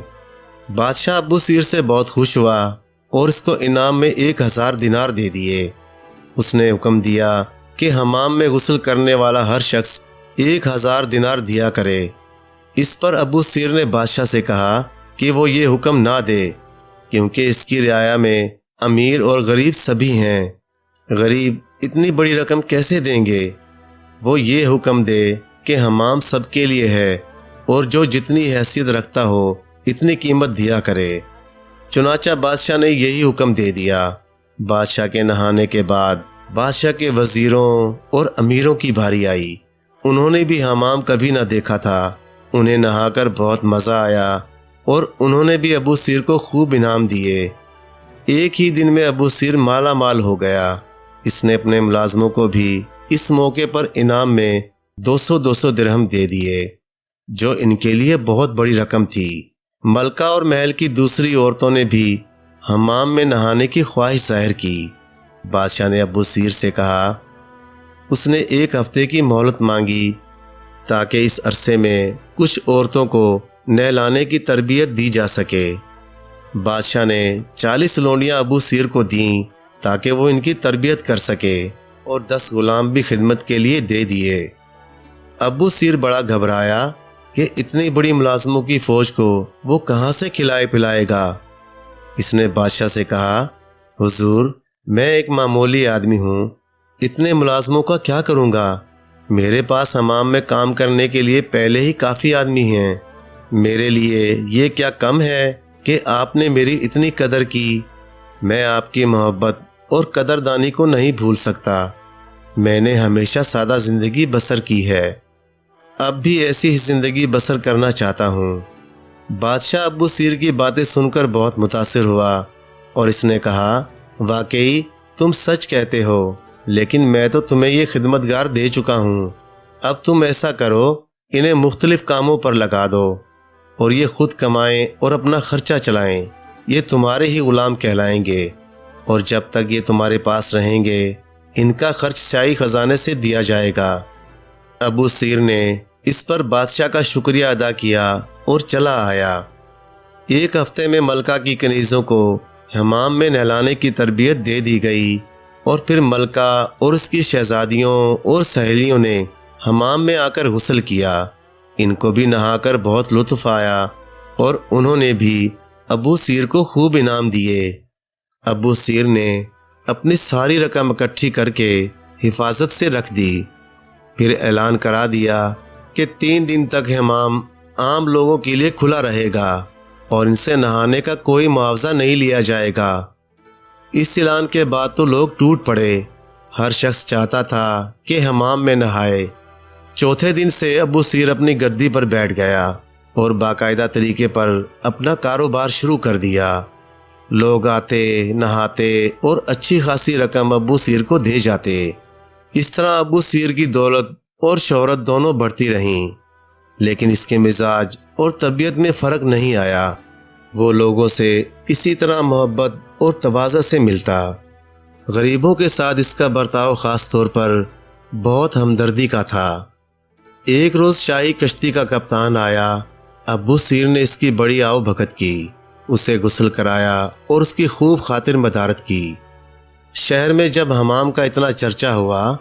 بادشاہ ابو سیر سے بہت خوش ہوا اور اس کو انعام میں 1000 دینار دے دیے۔ اس نے حکم دیا کہ حمام میں غسل کرنے والا ہر شخص 1000 دینار دیا کرے۔ اس پر ابو سیر نے بادشاہ سے کہا کہ وہ یہ حکم نہ دے، کیونکہ اس کی رعایا میں امیر اور غریب سبھی ہیں۔ غریب اتنی بڑی رقم کیسے دیں گے؟ وہ یہ حکم دے کہ حمام سب کے لیے ہے اور جو جتنی حیثیت رکھتا ہو اتنی قیمت دیا کرے۔ چنانچہ بادشاہ نے یہی حکم دے دیا۔ بادشاہ کے نہانے کے بعد بادشاہ کے وزیروں اور امیروں کی باری آئی۔ انہوں نے بھی حمام کبھی نہ دیکھا تھا۔ انہیں نہا کر بہت مزہ آیا اور انہوں نے بھی ابو سیر کو خوب انعام دیے۔ ایک ہی دن میں ابو سیر مالا مال ہو گیا۔ اس نے اپنے ملازموں کو بھی اس موقع پر انعام میں 200 درہم دے دیے، جو ان کے لیے بہت بڑی رقم تھی۔ ملکہ اور محل کی دوسری عورتوں نے بھی حمام میں نہانے کی خواہش ظاہر کی۔ بادشاہ نے ابو سیر سے کہا، اس نے 1 ہفتے کی مہلت مانگی تاکہ اس عرصے میں کچھ عورتوں کو نہلانے کی تربیت دی جا سکے۔ بادشاہ نے 40 لونڈیاں ابو سیر کو دیں تاکہ وہ ان کی تربیت کر سکے اور 10 غلام بھی خدمت کے لیے دے دیے۔ ابو سیر بڑا گھبرایا کہ اتنی بڑی ملازموں کی فوج کو وہ کہاں سے کھلائے پلائے گا۔ اس نے بادشاہ سے کہا، حضور، میں ایک معمولی آدمی ہوں، اتنے ملازموں کا کیا کروں گا؟ میرے پاس حمام میں کام کرنے کے لیے پہلے ہی کافی آدمی ہیں۔ میرے لیے یہ کیا کم ہے کہ آپ نے میری اتنی قدر کی؟ میں آپ کی محبت اور قدردانی کو نہیں بھول سکتا۔ میں نے ہمیشہ سادہ زندگی بسر کی ہے، اب بھی ایسی ہی زندگی بسر کرنا چاہتا ہوں۔ بادشاہ ابو سیر کی باتیں سن کر بہت متاثر ہوا اور اس نے کہا، واقعی تم سچ کہتے ہو، لیکن میں تو تمہیں یہ خدمتگار دے چکا ہوں۔ اب تم ایسا کرو، انہیں مختلف کاموں پر لگا دو اور یہ خود کمائیں اور اپنا خرچہ چلائیں۔ یہ تمہارے ہی غلام کہلائیں گے اور جب تک یہ تمہارے پاس رہیں گے ان کا خرچ شاہی خزانے سے دیا جائے گا۔ ابو سیر نے اس پر بادشاہ کا شکریہ ادا کیا اور چلا آیا۔ 1 ہفتے میں ملکہ کی کنیزوں کو حمام میں نہلانے کی تربیت دے دی گئی اور پھر ملکہ اور اس کی شہزادیوں اور سہیلیوں نے حمام میں آ کر غسل کیا۔ ان کو بھی نہا کر بہت لطف آیا اور انہوں نے بھی ابو سیر کو خوب انعام دیے۔ ابو سیر نے اپنی ساری رقم اکٹھی کر کے حفاظت سے رکھ دی، پھر اعلان کرا دیا کہ 3 دن تک حمام عام لوگوں کے لیے کھلا رہے گا اور ان سے نہانے کا کوئی معاوضہ نہیں لیا جائے گا۔ اس اعلان کے بعد تو لوگ ٹوٹ پڑے۔ ہر شخص چاہتا تھا کہ حمام میں نہائے۔ چوتھے دن سے ابو سیر اپنی گدی پر بیٹھ گیا اور باقاعدہ طریقے پر اپنا کاروبار شروع کر دیا۔ لوگ آتے، نہاتے اور اچھی خاصی رقم ابو سیر کو دے جاتے۔ اس طرح ابو سیر کی دولت اور شہرت دونوں بڑھتی رہیں، لیکن اس کے مزاج اور طبیعت میں فرق نہیں آیا۔ وہ لوگوں سے اسی طرح محبت اور تواضع سے ملتا۔ غریبوں کے ساتھ اس کا برتاؤ خاص طور پر بہت ہمدردی کا تھا۔ ایک روز شاہی کشتی کا کپتان آیا۔ ابو سیر نے اس کی بڑی آؤ بھگت کی، اسے غسل کرایا اور اس کی خوب خاطر مدارت کی۔ شہر میں جب حمام کا اتنا چرچا ہوا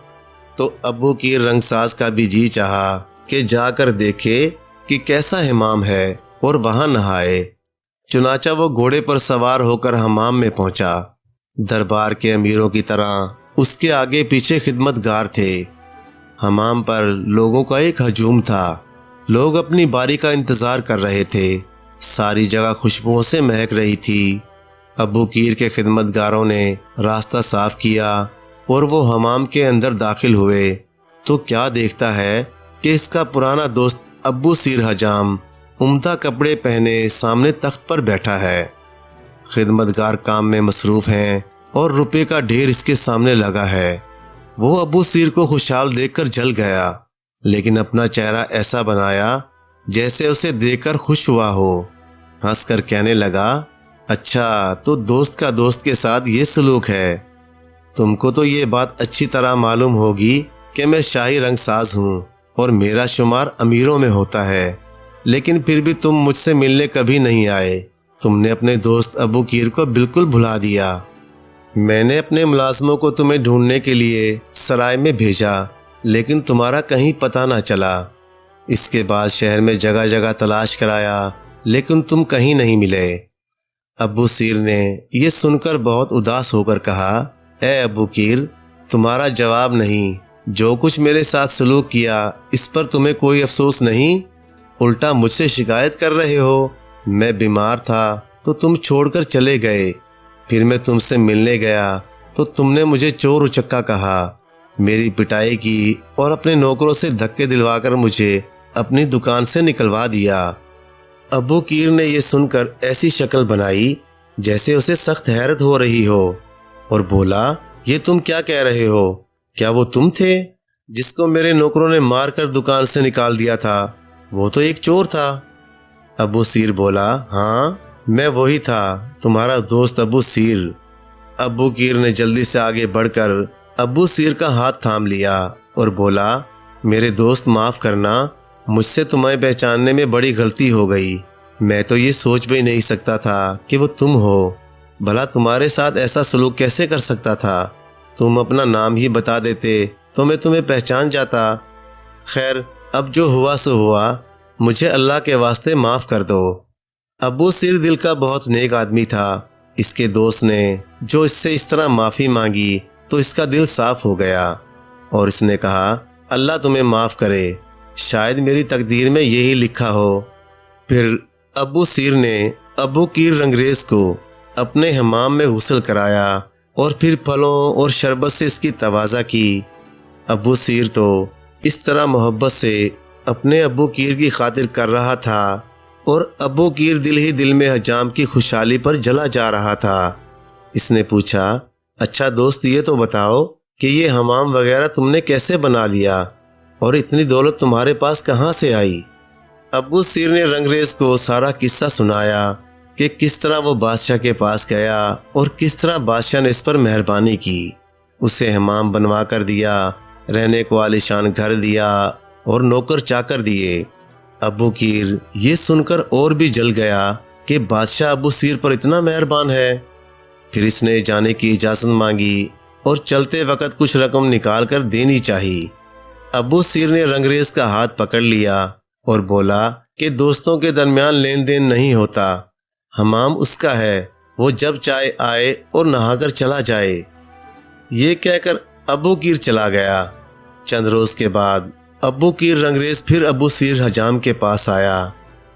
تو ابو کی رنگ ساز کا بھی جی چاہا کہ جا کر دیکھے کہ کیسا حمام ہے اور وہاں نہائے۔ چنانچہ وہ گھوڑے پر سوار ہو کر حمام میں پہنچا۔ دربار کے امیروں کی طرح اس کے آگے پیچھے خدمتگار تھے۔ حمام پر لوگوں کا ایک ہجوم تھا۔ لوگ اپنی باری کا انتظار کر رہے تھے۔ ساری جگہ خوشبوؤں سے مہک رہی تھی۔ ابو کیر کے خدمتگاروں نے راستہ صاف کیا اور وہ حمام کے اندر داخل ہوئے تو کیا دیکھتا ہے کہ اس کا پرانا دوست ابو سیر حجام عمدہ کپڑے پہنے سامنے تخت پر بیٹھا ہے۔ خدمتگار کام میں مصروف ہیں اور روپے کا ڈھیر اس کے سامنے لگا ہے۔ وہ ابو سیر کو خوشحال دیکھ کر جل گیا، لیکن اپنا چہرہ ایسا بنایا جیسے اسے دیکھ کر خوش ہوا ہو۔ ہنس کر کہنے لگا، اچھا تو دوست کا دوست کے ساتھ یہ سلوک ہے۔ تم کو تو یہ بات اچھی طرح معلوم ہوگی کہ میں شاہی رنگ ساز ہوں اور میرا شمار امیروں میں ہوتا ہے، لیکن پھر بھی تم مجھ سے ملنے کبھی نہیں آئے۔ تم نے اپنے دوست ابو قیر کو بالکل بھلا دیا۔ میں نے اپنے ملازموں کو تمہیں ڈھونڈنے کے لیے سرائے میں بھیجا، لیکن تمہارا کہیں پتہ نہ چلا۔ اس کے بعد شہر میں جگہ جگہ تلاش کرایا، لیکن تم کہیں نہیں ملے۔ ابو سیر نے یہ سن کر بہت اداس ہو کر کہا، اے ابو قیر، تمہارا جواب نہیں۔ جو کچھ میرے ساتھ سلوک کیا اس پر تمہیں کوئی افسوس نہیں؟ الٹا مجھ سے شکایت کر رہے ہو۔ میں بیمار تھا تو تم چھوڑ کر چلے گئے، پھر میں تم سے ملنے گیا تو تم نے مجھے چور اچکا کہا، میری پٹائی کی اور اپنے نوکروں سے دھکے دلوا کر مجھے اپنی دکان سے نکلوا دیا۔ ابو قیر نے یہ سن کر ایسی شکل بنائی جیسے اسے سخت حیرت ہو رہی ہو، اور بولا، یہ تم کیا کہہ رہے ہو؟ کیا وہ تم تھے جس کو میرے نوکروں نے مار کر دکان سے نکال دیا تھا؟ وہ تو ایک چور تھا۔ ابو سیر بولا، ہاں میں وہی تھا، تمہارا دوست ابو سیر۔ ابو قیر نے جلدی سے آگے بڑھ کر ابو سیر کا ہاتھ تھام لیا اور بولا، میرے دوست معاف کرنا، مجھ سے تمہیں پہچاننے میں بڑی غلطی ہو گئی۔ میں تو یہ سوچ بھی نہیں سکتا تھا کہ وہ تم ہو۔ بھلا تمہارے ساتھ ایسا سلوک کیسے کر سکتا تھا؟ تم اپنا نام ہی بتا دیتے تو میں تمہیں پہچان جاتا۔ خیر، اب جو ہوا سو ہوا، مجھے اللہ کے واسطے معاف کر دو۔ ابو سیر دل کا بہت نیک آدمی تھا۔ اس کے دوست نے جو اس سے اس طرح معافی مانگی تو اس کا دل صاف ہو گیا، اور اس نے کہا، اللہ تمہیں معاف کرے، شاید میری تقدیر میں یہی لکھا ہو۔ پھر ابو سیر نے ابو قیر رنگریز کو اپنے حمام میں غسل کرایا اور پھر پھلوں اور شربت سے اس کی تواضع کی۔ ابو سیر تو اس طرح محبت سے اپنے ابو قیر کی خاطر کر رہا تھا، اور ابو قیر دل ہی دل میں حجام کی خوشحالی پر جلا جا رہا تھا۔ اس نے پوچھا، اچھا دوست، یہ تو بتاؤ کہ یہ حمام وغیرہ تم نے کیسے بنا لیا، اور اتنی دولت تمہارے پاس کہاں سے آئی؟ ابو سیر نے رنگریز کو سارا قصہ سنایا کہ کس طرح وہ بادشاہ کے پاس گیا اور کس طرح بادشاہ نے اس پر مہربانی کی، اسے حمام بنوا کر دیا، رہنے کو عالیشان گھر دیا اور نوکر چاکر دیے۔ ابو قیر یہ سن کر اور بھی جل گیا کہ بادشاہ ابو سیر پر اتنا مہربان ہے۔ پھر اس نے جانے کی اجازت مانگی اور چلتے وقت کچھ رقم نکال کر دینی چاہیے۔ ابو سیر نے رنگریز کا ہاتھ پکڑ لیا اور بولا کہ دوستوں کے درمیان لین دین نہیں ہوتا، حمام اس کا ہے، وہ جب چاہے آئے اور نہا کر چلا جائے۔ یہ کہہ کر ابو قیر چلا گیا۔ چند روز کے بعد ابو قیر رنگریز پھر ابو سیر حجام کے پاس آیا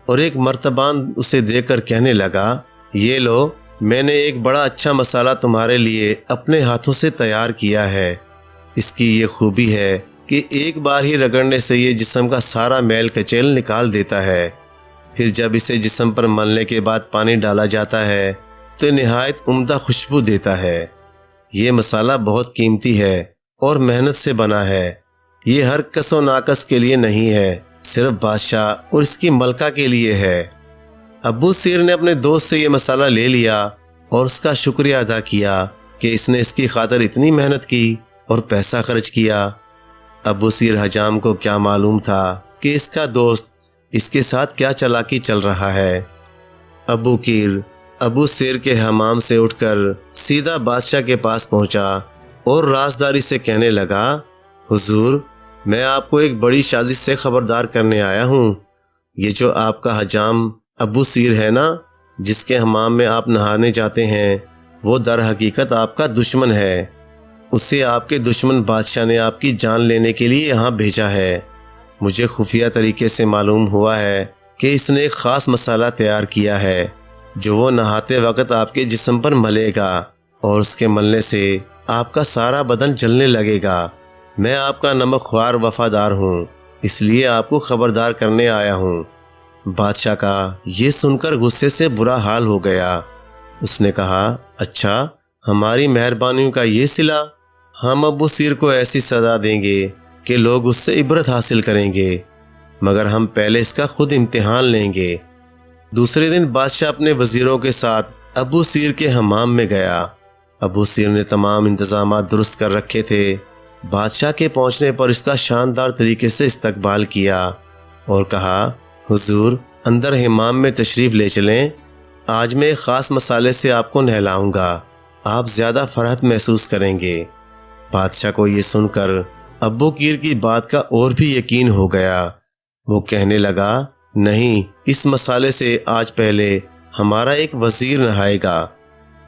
اور ایک مرتبہ اسے دیکھ کر کہنے لگا، یہ لو، میں نے ایک بڑا اچھا مسالہ تمہارے لیے اپنے ہاتھوں سے تیار کیا ہے۔ اس کی یہ خوبی ہے کہ ایک بار ہی رگڑنے سے یہ جسم کا سارا میل کچیل نکال دیتا ہے۔ پھر جب اسے جسم پر ملنے کے بعد پانی ڈالا جاتا ہے تو نہایت عمدہ خوشبو دیتا ہے۔ یہ مسالہ بہت قیمتی ہے اور محنت سے بنا ہے۔ یہ ہر کس و ناکس کے لیے نہیں ہے، صرف بادشاہ اور اس کی ملکہ کے لیے ہے۔ ابو سیر نے اپنے دوست سے یہ مسالہ لے لیا اور اس کا شکریہ ادا کیا کہ اس نے اس کی خاطر اتنی محنت کی اور پیسہ خرچ کیا۔ ابو سیر حجام کو کیا معلوم تھا کہ اس کا دوست اس کے ساتھ کیا چالاکی چل رہا ہے۔ ابو قیر ابو سیر کے حمام سے اٹھ کر سیدھا بادشاہ کے پاس پہنچا اور رازداری سے کہنے لگا، حضور، میں آپ کو ایک بڑی سازش سے خبردار کرنے آیا ہوں۔ یہ جو آپ کا حجام ابو سیر ہے نا، جس کے حمام میں آپ نہانے جاتے ہیں، وہ در حقیقت آپ کا دشمن ہے۔ اسے آپ کے دشمن بادشاہ نے آپ کی جان لینے کے لیے یہاں بھیجا ہے۔ مجھے خفیہ طریقے سے معلوم ہوا ہے کہ اس نے ایک خاص مسالہ تیار کیا ہے جو وہ نہاتے وقت آپ کے جسم پر ملے گا، اور اس کے ملنے سے آپ کا سارا بدن جلنے لگے گا۔ میں آپ کا نمک خوار وفادار ہوں، اس لیے آپ کو خبردار کرنے آیا ہوں۔ بادشاہ کا یہ سن کر غصے سے برا حال ہو گیا۔ اس نے کہا، اچھا، ہماری مہربانیوں کا یہ صلہ؟ ہم ابو سیر کو ایسی سزا دیں گے کہ لوگ اس سے عبرت حاصل کریں گے، مگر ہم پہلے اس کا خود امتحان لیں گے۔ دوسرے دن بادشاہ اپنے وزیروں کے ساتھ ابو سیر کے حمام میں گیا۔ ابو سیر نے تمام انتظامات درست کر رکھے تھے۔ بادشاہ کے پہنچنے پر اس کا شاندار طریقے سے استقبال کیا اور کہا، حضور، اندر حمام میں تشریف لے چلیں۔ آج میں ایک خاص مسالے سے آپ کو نہلاؤں گا، آپ زیادہ فرحت محسوس کریں گے۔ بادشاہ کو یہ سن کر ابو قیر کی بات کا اور بھی یقین ہو گیا۔ وہ کہنے لگا، نہیں، اس مسالے سے آج پہلے ہمارا ایک وزیر نہائے گا۔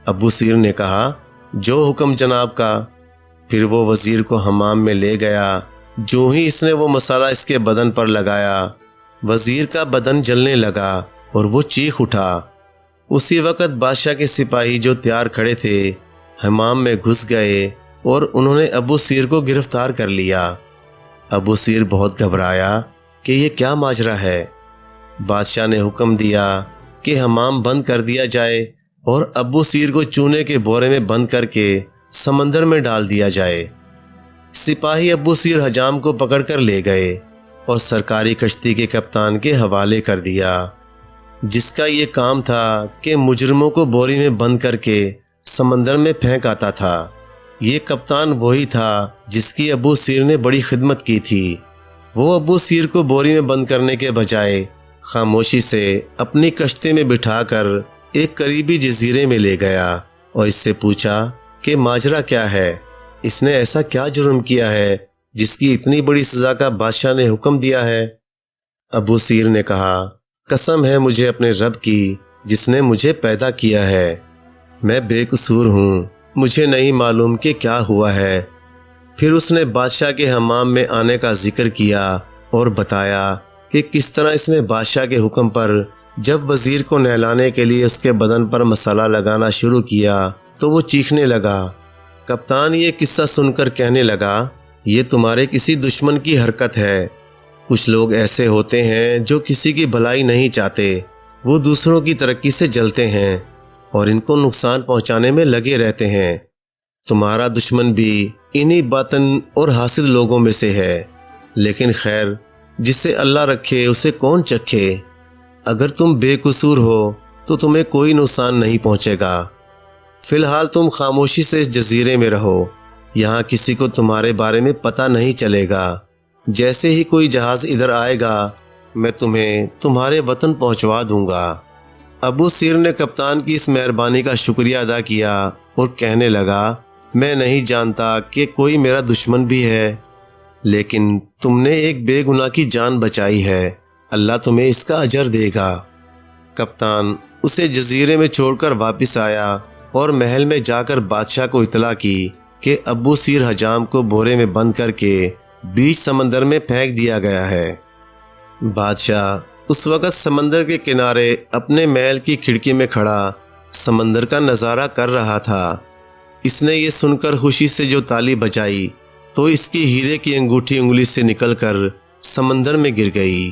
ابو سیر نے کہا، جو حکم جناب کا۔ پھر وہ وزیر کو حمام میں لے گیا۔ جو ہی اس نے وہ مسالہ اس کے بدن پر لگایا، وزیر کا بدن جلنے لگا اور وہ چیخ اٹھا۔ اسی وقت بادشاہ کے سپاہی جو تیار کھڑے تھے حمام میں گھس گئے اور انہوں نے ابو سیر کو گرفتار کر لیا۔ ابو سیر بہت گھبرایا کہ یہ کیا ماجرا ہے۔ بادشاہ نے حکم دیا کہ حمام بند کر دیا جائے اور ابو سیر کو چونے کے بورے میں بند کر کے سمندر میں ڈال دیا جائے۔ سپاہی ابو سیر حجام کو پکڑ کر لے گئے اور سرکاری کشتی کے کپتان کے حوالے کر دیا، جس کا یہ کام تھا کہ مجرموں کو بوری میں بند کر کے سمندر میں پھینک آتا تھا۔ یہ کپتان وہی تھا جس کی ابو سیر نے بڑی خدمت کی تھی۔ وہ ابو سیر کو بوری میں بند کرنے کے بجائے خاموشی سے اپنی کشتی میں بٹھا کر ایک قریبی جزیرے میں لے گیا اور اس سے پوچھا کہ ماجرا کیا ہے، اس نے ایسا کیا جرم کیا ہے جس کی اتنی بڑی سزا کا بادشاہ نے حکم دیا ہے۔ ابو سیر نے کہا، قسم ہے مجھے اپنے رب کی جس نے مجھے پیدا کیا ہے، میں بے قصور ہوں، مجھے نہیں معلوم کہ کیا ہوا ہے۔ پھر اس نے بادشاہ کے حمام میں آنے کا ذکر کیا اور بتایا کہ کس طرح اس نے بادشاہ کے حکم پر جب وزیر کو نہلانے کے لیے اس کے بدن پر مسالہ لگانا شروع کیا تو وہ چیخنے لگا۔ کپتان یہ قصہ سن کر کہنے لگا، یہ تمہارے کسی دشمن کی حرکت ہے۔ کچھ لوگ ایسے ہوتے ہیں جو کسی کی بھلائی نہیں چاہتے، وہ دوسروں کی ترقی سے جلتے ہیں اور ان کو نقصان پہنچانے میں لگے رہتے ہیں۔ تمہارا دشمن بھی انہی باطن اور حاسد لوگوں میں سے ہے، لیکن خیر جسے اللہ رکھے اسے کون چکھے۔ اگر تم بے قصور ہو تو تمہیں کوئی نقصان نہیں پہنچے گا۔ فی الحال تم خاموشی سے اس جزیرے میں رہو، یہاں کسی کو تمہارے بارے میں پتہ نہیں چلے گا۔ جیسے ہی کوئی جہاز ادھر آئے گا میں تمہیں تمہارے وطن پہنچوا دوں گا۔ ابو سیر نے کپتان کی اس مہربانی کا شکریہ ادا کیا اور کہنے لگا، میں نہیں جانتا کہ کوئی میرا دشمن بھی ہے، لیکن تم نے ایک بے گناہ کی جان بچائی ہے، اللہ تمہیں اس کا اجر دے گا۔ کپتان اسے جزیرے میں چھوڑ کر واپس آیا اور محل میں جا کر بادشاہ کو اطلاع کی کہ ابو سیر حجام کو بورے میں بند کر کے بیچ سمندر میں پھینک دیا گیا ہے۔ بادشاہ اس وقت سمندر کے کنارے اپنے محل کی کھڑکی میں کھڑا سمندر کا نظارہ کر رہا تھا۔ اس نے یہ سن کر خوشی سے جو تالی بجائی تو اس کی ہیرے کی انگوٹھی انگلی سے نکل کر سمندر میں گر گئی۔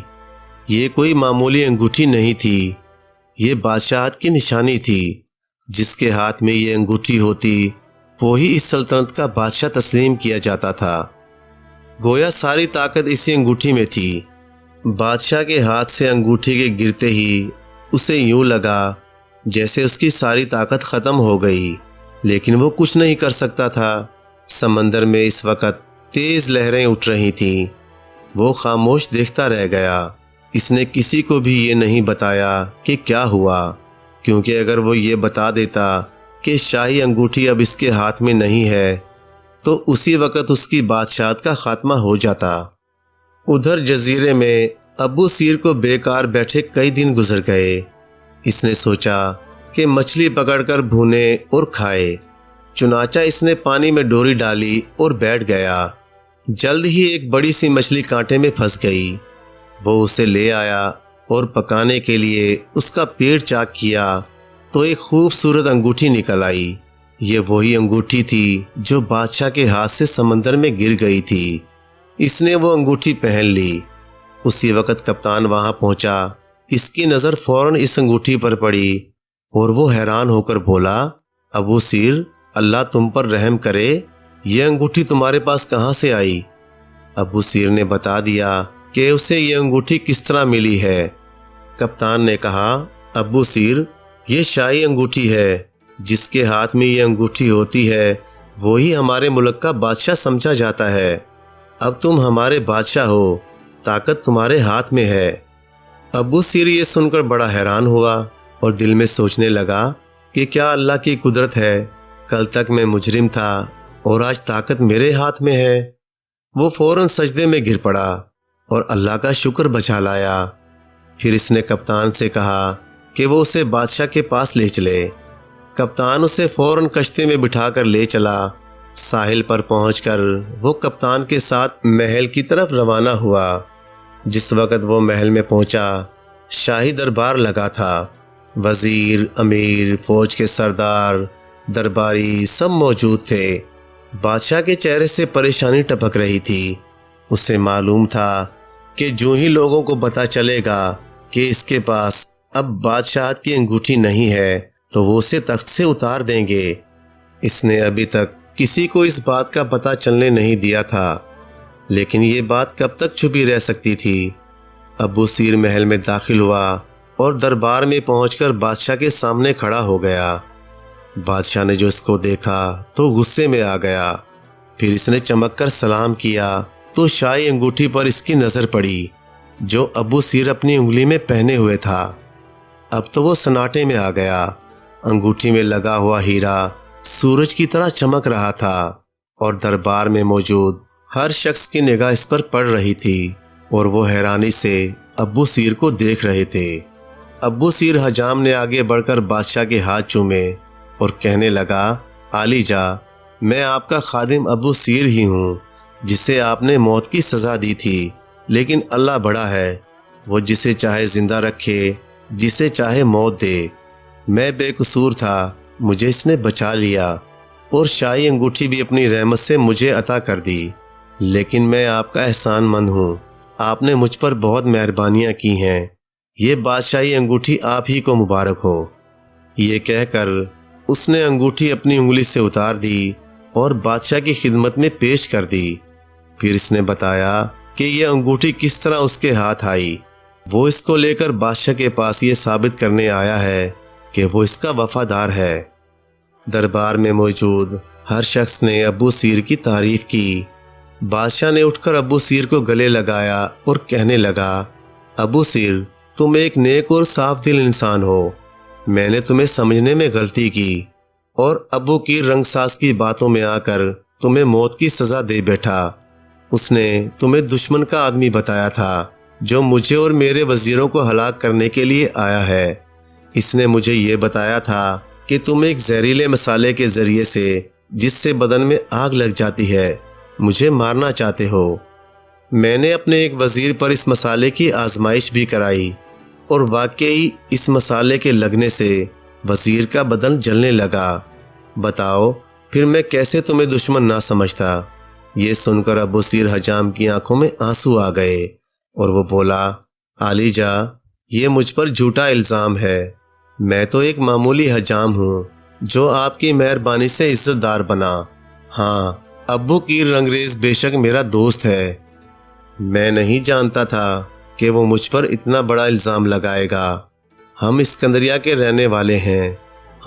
یہ کوئی معمولی انگوٹھی نہیں تھی، یہ بادشاہت کی نشانی تھی۔ جس کے ہاتھ میں یہ انگوٹھی ہوتی وہی اس سلطنت کا بادشاہ تسلیم کیا جاتا تھا۔ گویا ساری طاقت اسی انگوٹھی میں تھی۔ بادشاہ کے ہاتھ سے انگوٹھی کے گرتے ہی اسے یوں لگا جیسے اس کی ساری طاقت ختم ہو گئی، لیکن وہ کچھ نہیں کر سکتا تھا۔ سمندر میں اس وقت تیز لہریں اٹھ رہی تھیں۔ وہ خاموش دیکھتا رہ گیا۔ اس نے کسی کو بھی یہ نہیں بتایا کہ کیا ہوا، کیونکہ اگر وہ یہ بتا دیتا کہ شاہی انگوٹھی اب اس کے ہاتھ میں نہیں ہے تو اسی وقت اس کی بادشاہت کا خاتمہ ہو جاتا۔ ادھر جزیرے میں ابو سیر کو بیکار بیٹھے کئی دن گزر گئے۔ اس نے سوچا کہ مچھلی پکڑ کر بھونے اور کھائے، چنانچہ اس نے پانی میں ڈوری ڈالی اور بیٹھ گیا۔ جلد ہی ایک بڑی سی مچھلی کانٹے میں پھنس گئی۔ وہ اسے لے آیا اور پکانے کے لیے اس کا پیٹ چاک کیا تو ایک خوبصورت انگوٹھی نکل آئی۔ یہ وہی انگوٹھی تھی جو بادشاہ کے ہاتھ سے سمندر میں گر گئی تھی۔ اس نے وہ انگوٹھی پہن لی۔ اسی وقت کپتان وہاں پہنچا۔ اس کی نظر فوراً اس انگوٹھی پر پڑی اور وہ حیران ہو کر بولا، ابو سیر، اللہ تم پر رحم کرے، یہ انگوٹھی تمہارے پاس کہاں سے آئی؟ ابو سیر نے بتا دیا کہ اسے یہ انگوٹھی کس طرح ملی ہے۔ کپتان نے کہا، ابو سیر، یہ شاہی انگوٹھی ہے، جس کے ہاتھ میں یہ انگوٹھی ہوتی ہے وہی ہمارے ملک کا بادشاہ سمجھا جاتا ہے۔ اب تم ہمارے بادشاہ ہو، طاقت تمہارے ہاتھ میں ہے۔ ابو سیر یہ سن کر بڑا حیران ہوا اور دل میں سوچنے لگا کہ کیا اللہ کی قدرت ہے، کل تک میں مجرم تھا اور آج طاقت میرے ہاتھ میں ہے۔ وہ فوراً سجدے میں گر پڑا اور اللہ کا شکر بجا لایا۔ پھر اس نے کپتان سے کہا کہ وہ اسے بادشاہ کے پاس لے چلے۔ کپتان اسے فوراً کشتی میں بٹھا کر لے چلا۔ ساحل پر پہنچ کر وہ کپتان کے ساتھ محل کی طرف روانہ ہوا۔ جس وقت وہ محل میں پہنچا، شاہی دربار لگا تھا۔ وزیر، امیر، فوج کے سردار، درباری سب موجود تھے۔ بادشاہ کے چہرے سے پریشانی ٹپک رہی تھی۔ اسے معلوم تھا کہ جو ہی لوگوں کو پتہ چلے گا کہ اس کے پاس اب بادشاہت کی انگوٹھی نہیں ہے تو وہ اسے تخت سے اتار دیں گے۔ اس نے ابھی تک کسی کو اس بات کا پتہ چلنے نہیں دیا تھا، لیکن یہ بات کب تک چھپی رہ سکتی تھی؟ ابو سیر محل میں داخل ہوا اور دربار میں پہنچ کر بادشاہ کے سامنے کھڑا ہو گیا۔ بادشاہ نے جو اس کو دیکھا تو غصے میں آ گیا۔ پھر اس نے چمک کر سلام کیا تو شاہی انگوٹھی پر اس کی نظر پڑی جو ابو سیر اپنی انگلی میں پہنے ہوئے تھا۔ اب تو وہ سناٹے میں آ گیا۔ انگوٹھی میں لگا ہوا ہیرا سورج کی طرح چمک رہا تھا اور دربار میں موجود ہر شخص کی نگاہ اس پر پڑ رہی تھی اور وہ حیرانی سے ابو سیر کو دیکھ رہے تھے۔ ابو سیر حجام نے آگے بڑھ کر بادشاہ کے ہاتھ چومے اور کہنے لگا، عالی جا، میں آپ کا خادم ابو سیر ہی ہوں جسے آپ نے موت کی سزا دی تھی، لیکن اللہ بڑا ہے، وہ جسے چاہے زندہ رکھے، جسے چاہے موت دے۔ میں بے قصور تھا، مجھے اس نے بچا لیا اور شاہی انگوٹھی بھی اپنی رحمت سے مجھے عطا کر دی، لیکن میں آپ کا احسان مند ہوں، آپ نے مجھ پر بہت مہربانیاں کی ہیں، یہ بادشاہی انگوٹھی آپ ہی کو مبارک ہو۔ یہ کہہ کر اس نے انگوٹھی اپنی انگلی سے اتار دی اور بادشاہ کی خدمت میں پیش کر دی۔ پھر اس نے بتایا کہ یہ انگوٹھی کس طرح اس کے ہاتھ آئی۔ وہ اس کو لے کر بادشاہ کے پاس یہ ثابت کرنے آیا ہے کہ وہ اس کا وفادار ہے۔ دربار میں موجود ہر شخص نے ابو سیر کی تعریف کی۔ بادشاہ نے اٹھ کر ابو سیر کو گلے لگایا اور کہنے لگا، ابو سیر، تم ایک نیک اور صاف دل انسان ہو، میں نے تمہیں سمجھنے میں غلطی کی اور ابو کی رنگ ساز کی باتوں میں آ کر تمہیں موت کی سزا دے بیٹھا۔ اس نے تمہیں دشمن کا آدمی بتایا تھا جو مجھے اور میرے وزیروں کو ہلاک کرنے کے لیے آیا ہے۔ اس نے مجھے یہ بتایا تھا کہ تم ایک زہریلے مسالے کے ذریعے سے جس سے بدن میں آگ لگ جاتی ہے مجھے مارنا چاہتے ہو۔ میں نے اپنے ایک وزیر پر اس مسالے کی آزمائش بھی کرائی اور واقعی اس مسالے کے لگنے سے وزیر کا بدن جلنے لگا۔ بتاؤ پھر میں کیسے تمہیں دشمن نہ سمجھتا؟ یہ سن کر ابو سیر حجام کی آنکھوں میں آنسو آ گئے اور وہ بولا، عالی جا، یہ مجھ پر جھوٹا الزام ہے، میں تو ایک معمولی حجام ہوں جو آپ کی مہربانی سے عزت دار بنا۔ ہاں، ابو کیر رنگریز بے شک میرا دوست ہے، میں نہیں جانتا تھا کہ وہ مجھ پر اتنا بڑا الزام لگائے گا۔ ہم اسکندریہ کے رہنے والے ہیں،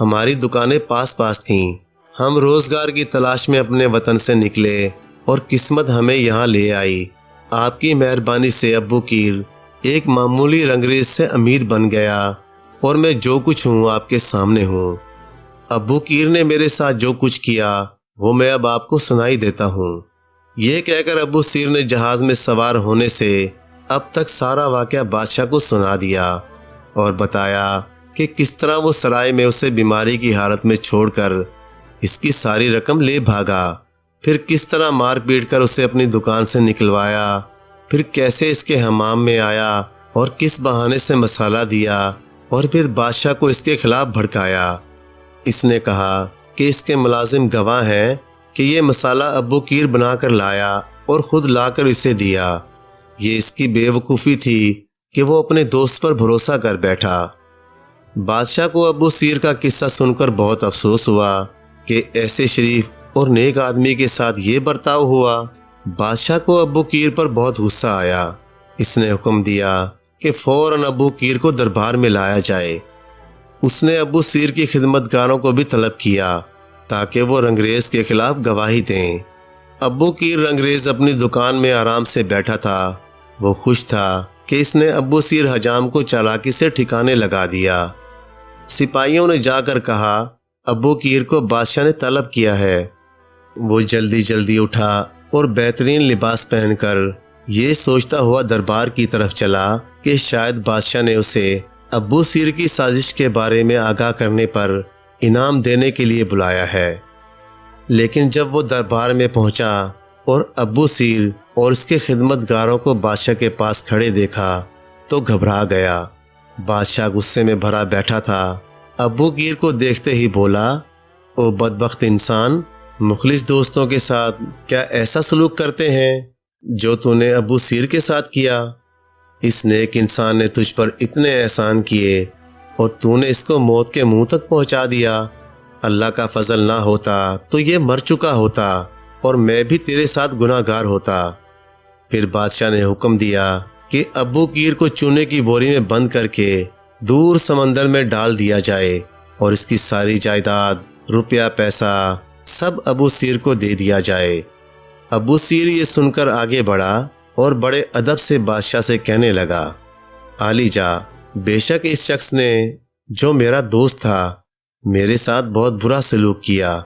ہماری دکانیں پاس پاس تھیں، ہم روزگار کی تلاش میں اپنے وطن سے نکلے اور قسمت ہمیں یہاں لے آئی۔ آپ کی مہربانی سے ابو کیر ایک معمولی رنگریز سے امیر بن گیا اور میں جو کچھ ہوں آپ کے سامنے ہوں۔ ابو کیر نے میرے ساتھ جو کچھ کیا وہ میں اب آپ کو سنائی دیتا ہوں۔ یہ کہہ کر ابو سیر نے جہاز میں سوار ہونے سے اب تک سارا واقعہ بادشاہ کو سنا دیا اور بتایا کہ کس طرح وہ سرائے میں اسے بیماری کی حالت میں چھوڑ کر اس کی ساری رقم لے بھاگا، پھر کس طرح مار پیٹ کر اسے اپنی دکان سے نکلوایا، پھر کیسے اس کے حمام میں آیا اور کس بہانے سے مسالہ دیا اور پھر بادشاہ کو اس کے خلاف بھڑکایا۔ اس نے کہا کہ اس کے ملازم گواہ ہیں کہ یہ مسالہ ابو کیر بنا کر لایا اور خود لا کر اسے دیا۔ یہ اس کی بے وقوفی تھی کہ وہ اپنے دوست پر بھروسہ کر بیٹھا۔ بادشاہ کو ابو سیر کا قصہ سن کر بہت افسوس ہوا کہ ایسے شریف اور نیک آدمی کے ساتھ یہ برتاؤ ہوا۔ بادشاہ کو ابو کیر پر بہت غصہ آیا۔ اس نے حکم دیا کہ فوراً ابو کیر کو دربار میں لایا جائے۔ اس نے ابو سیر کی خدمت گاروں کو بھی طلب کیا تاکہ وہ رنگریز کے خلاف گواہی دیں۔ ابو کیر رنگریز اپنی دکان میں آرام سے بیٹھا تھا۔ وہ خوش تھا کہ اس نے ابو سیر حجام کو چالاکی سے ٹھکانے لگا دیا۔ سپاہیوں نے جا کر کہا ابو قیر کو بادشاہ نے طلب کیا ہے۔ وہ جلدی جلدی اٹھا اور بہترین لباس پہن کر یہ سوچتا ہوا دربار کی طرف چلا کہ شاید بادشاہ نے اسے ابو سیر کی سازش کے بارے میں آگاہ کرنے پر انعام دینے کے لیے بلایا ہے۔ لیکن جب وہ دربار میں پہنچا اور ابو سیر اور اس کے خدمت گاروں کو بادشاہ کے پاس کھڑے دیکھا تو گھبرا گیا۔ بادشاہ غصے میں بھرا بیٹھا تھا۔ ابو قیر کو دیکھتے ہی بولا، او بدبخت انسان، مخلص دوستوں کے ساتھ کیا ایسا سلوک کرتے ہیں جو تو نے ابو سیر کے ساتھ کیا؟ اس نیک انسان نے تجھ پر اتنے احسان کیے اور تو نے اس کو موت کے منہ تک پہنچا دیا۔ اللہ کا فضل نہ ہوتا تو یہ مر چکا ہوتا اور میں بھی تیرے ساتھ گناہ گار ہوتا۔ پھر بادشاہ نے حکم دیا کہ ابو قیر کو چونے کی بوری میں بند کر کے دور سمندر میں ڈال دیا جائے اور اس کی ساری جائیداد، روپیہ پیسہ سب ابو سیر کو دے دیا جائے۔ ابو سیر یہ سن کر آگے بڑھا اور بڑے ادب سے بادشاہ سے کہنے لگا، عالی جا، بے شک اس شخص نے جو میرا دوست تھا میرے ساتھ بہت برا سلوک کیا،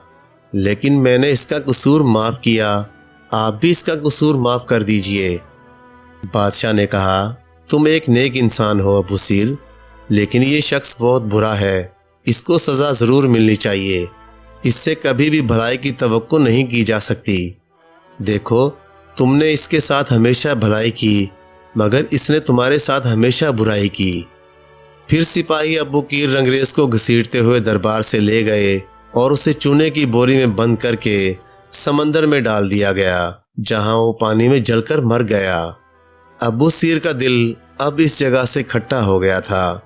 لیکن میں نے اس کا قصور معاف کیا، آپ بھی اس کا قصور معاف کر دیجئے۔ بادشاہ نے کہا، تم ایک نیک انسان ہو ابو سیر، لیکن یہ شخص بہت برا ہے، اس کو سزا ضرور ملنی چاہیے، اس سے کبھی بھی بھلائی کی توقع نہیں کی جا سکتی۔ دیکھو، تم نے اس کے ساتھ ہمیشہ بھلائی کی مگر اس نے تمہارے ساتھ ہمیشہ برائی کی۔ پھر سپاہی ابو قیر رنگریز کو گھسیٹتے ہوئے دربار سے لے گئے اور اسے چونے کی بوری میں بند کر کے سمندر میں ڈال دیا گیا، جہاں وہ پانی میں جل کر مر گیا۔ ابو سیر کا دل اب اس جگہ سے کھٹا ہو گیا تھا۔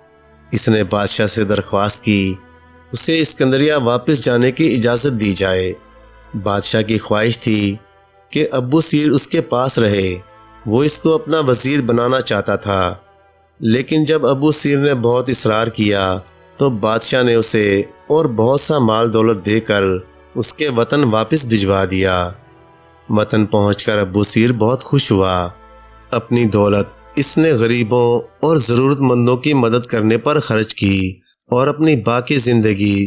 اس نے بادشاہ سے درخواست کی اسے اسکندریہ واپس جانے کی اجازت دی جائے۔ بادشاہ کی خواہش تھی کہ ابو سیر اس کے پاس رہے، وہ اس کو اپنا وزیر بنانا چاہتا تھا۔ لیکن جب ابو سیر نے بہت اصرار کیا تو بادشاہ نے اسے اور بہت سا مال دولت دے کر اس کے وطن واپس بھجوا دیا۔ وطن پہنچ کر ابو سیر بہت خوش ہوا۔ اپنی دولت اس نے غریبوں اور ضرورت مندوں کی مدد کرنے پر خرچ کی اور اپنی باقی زندگی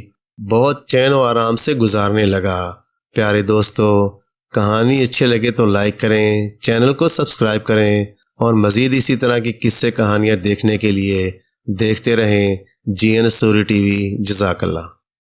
بہت چین و آرام سے گزارنے لگا۔ پیارے دوستو، کہانی اچھے لگے تو لائک کریں، چینل کو سبسکرائب کریں اور مزید اسی طرح کی قصے کہانیاں دیکھنے کے لیے دیکھتے رہیں جی این اسٹوری ٹی وی۔ جزاک اللہ۔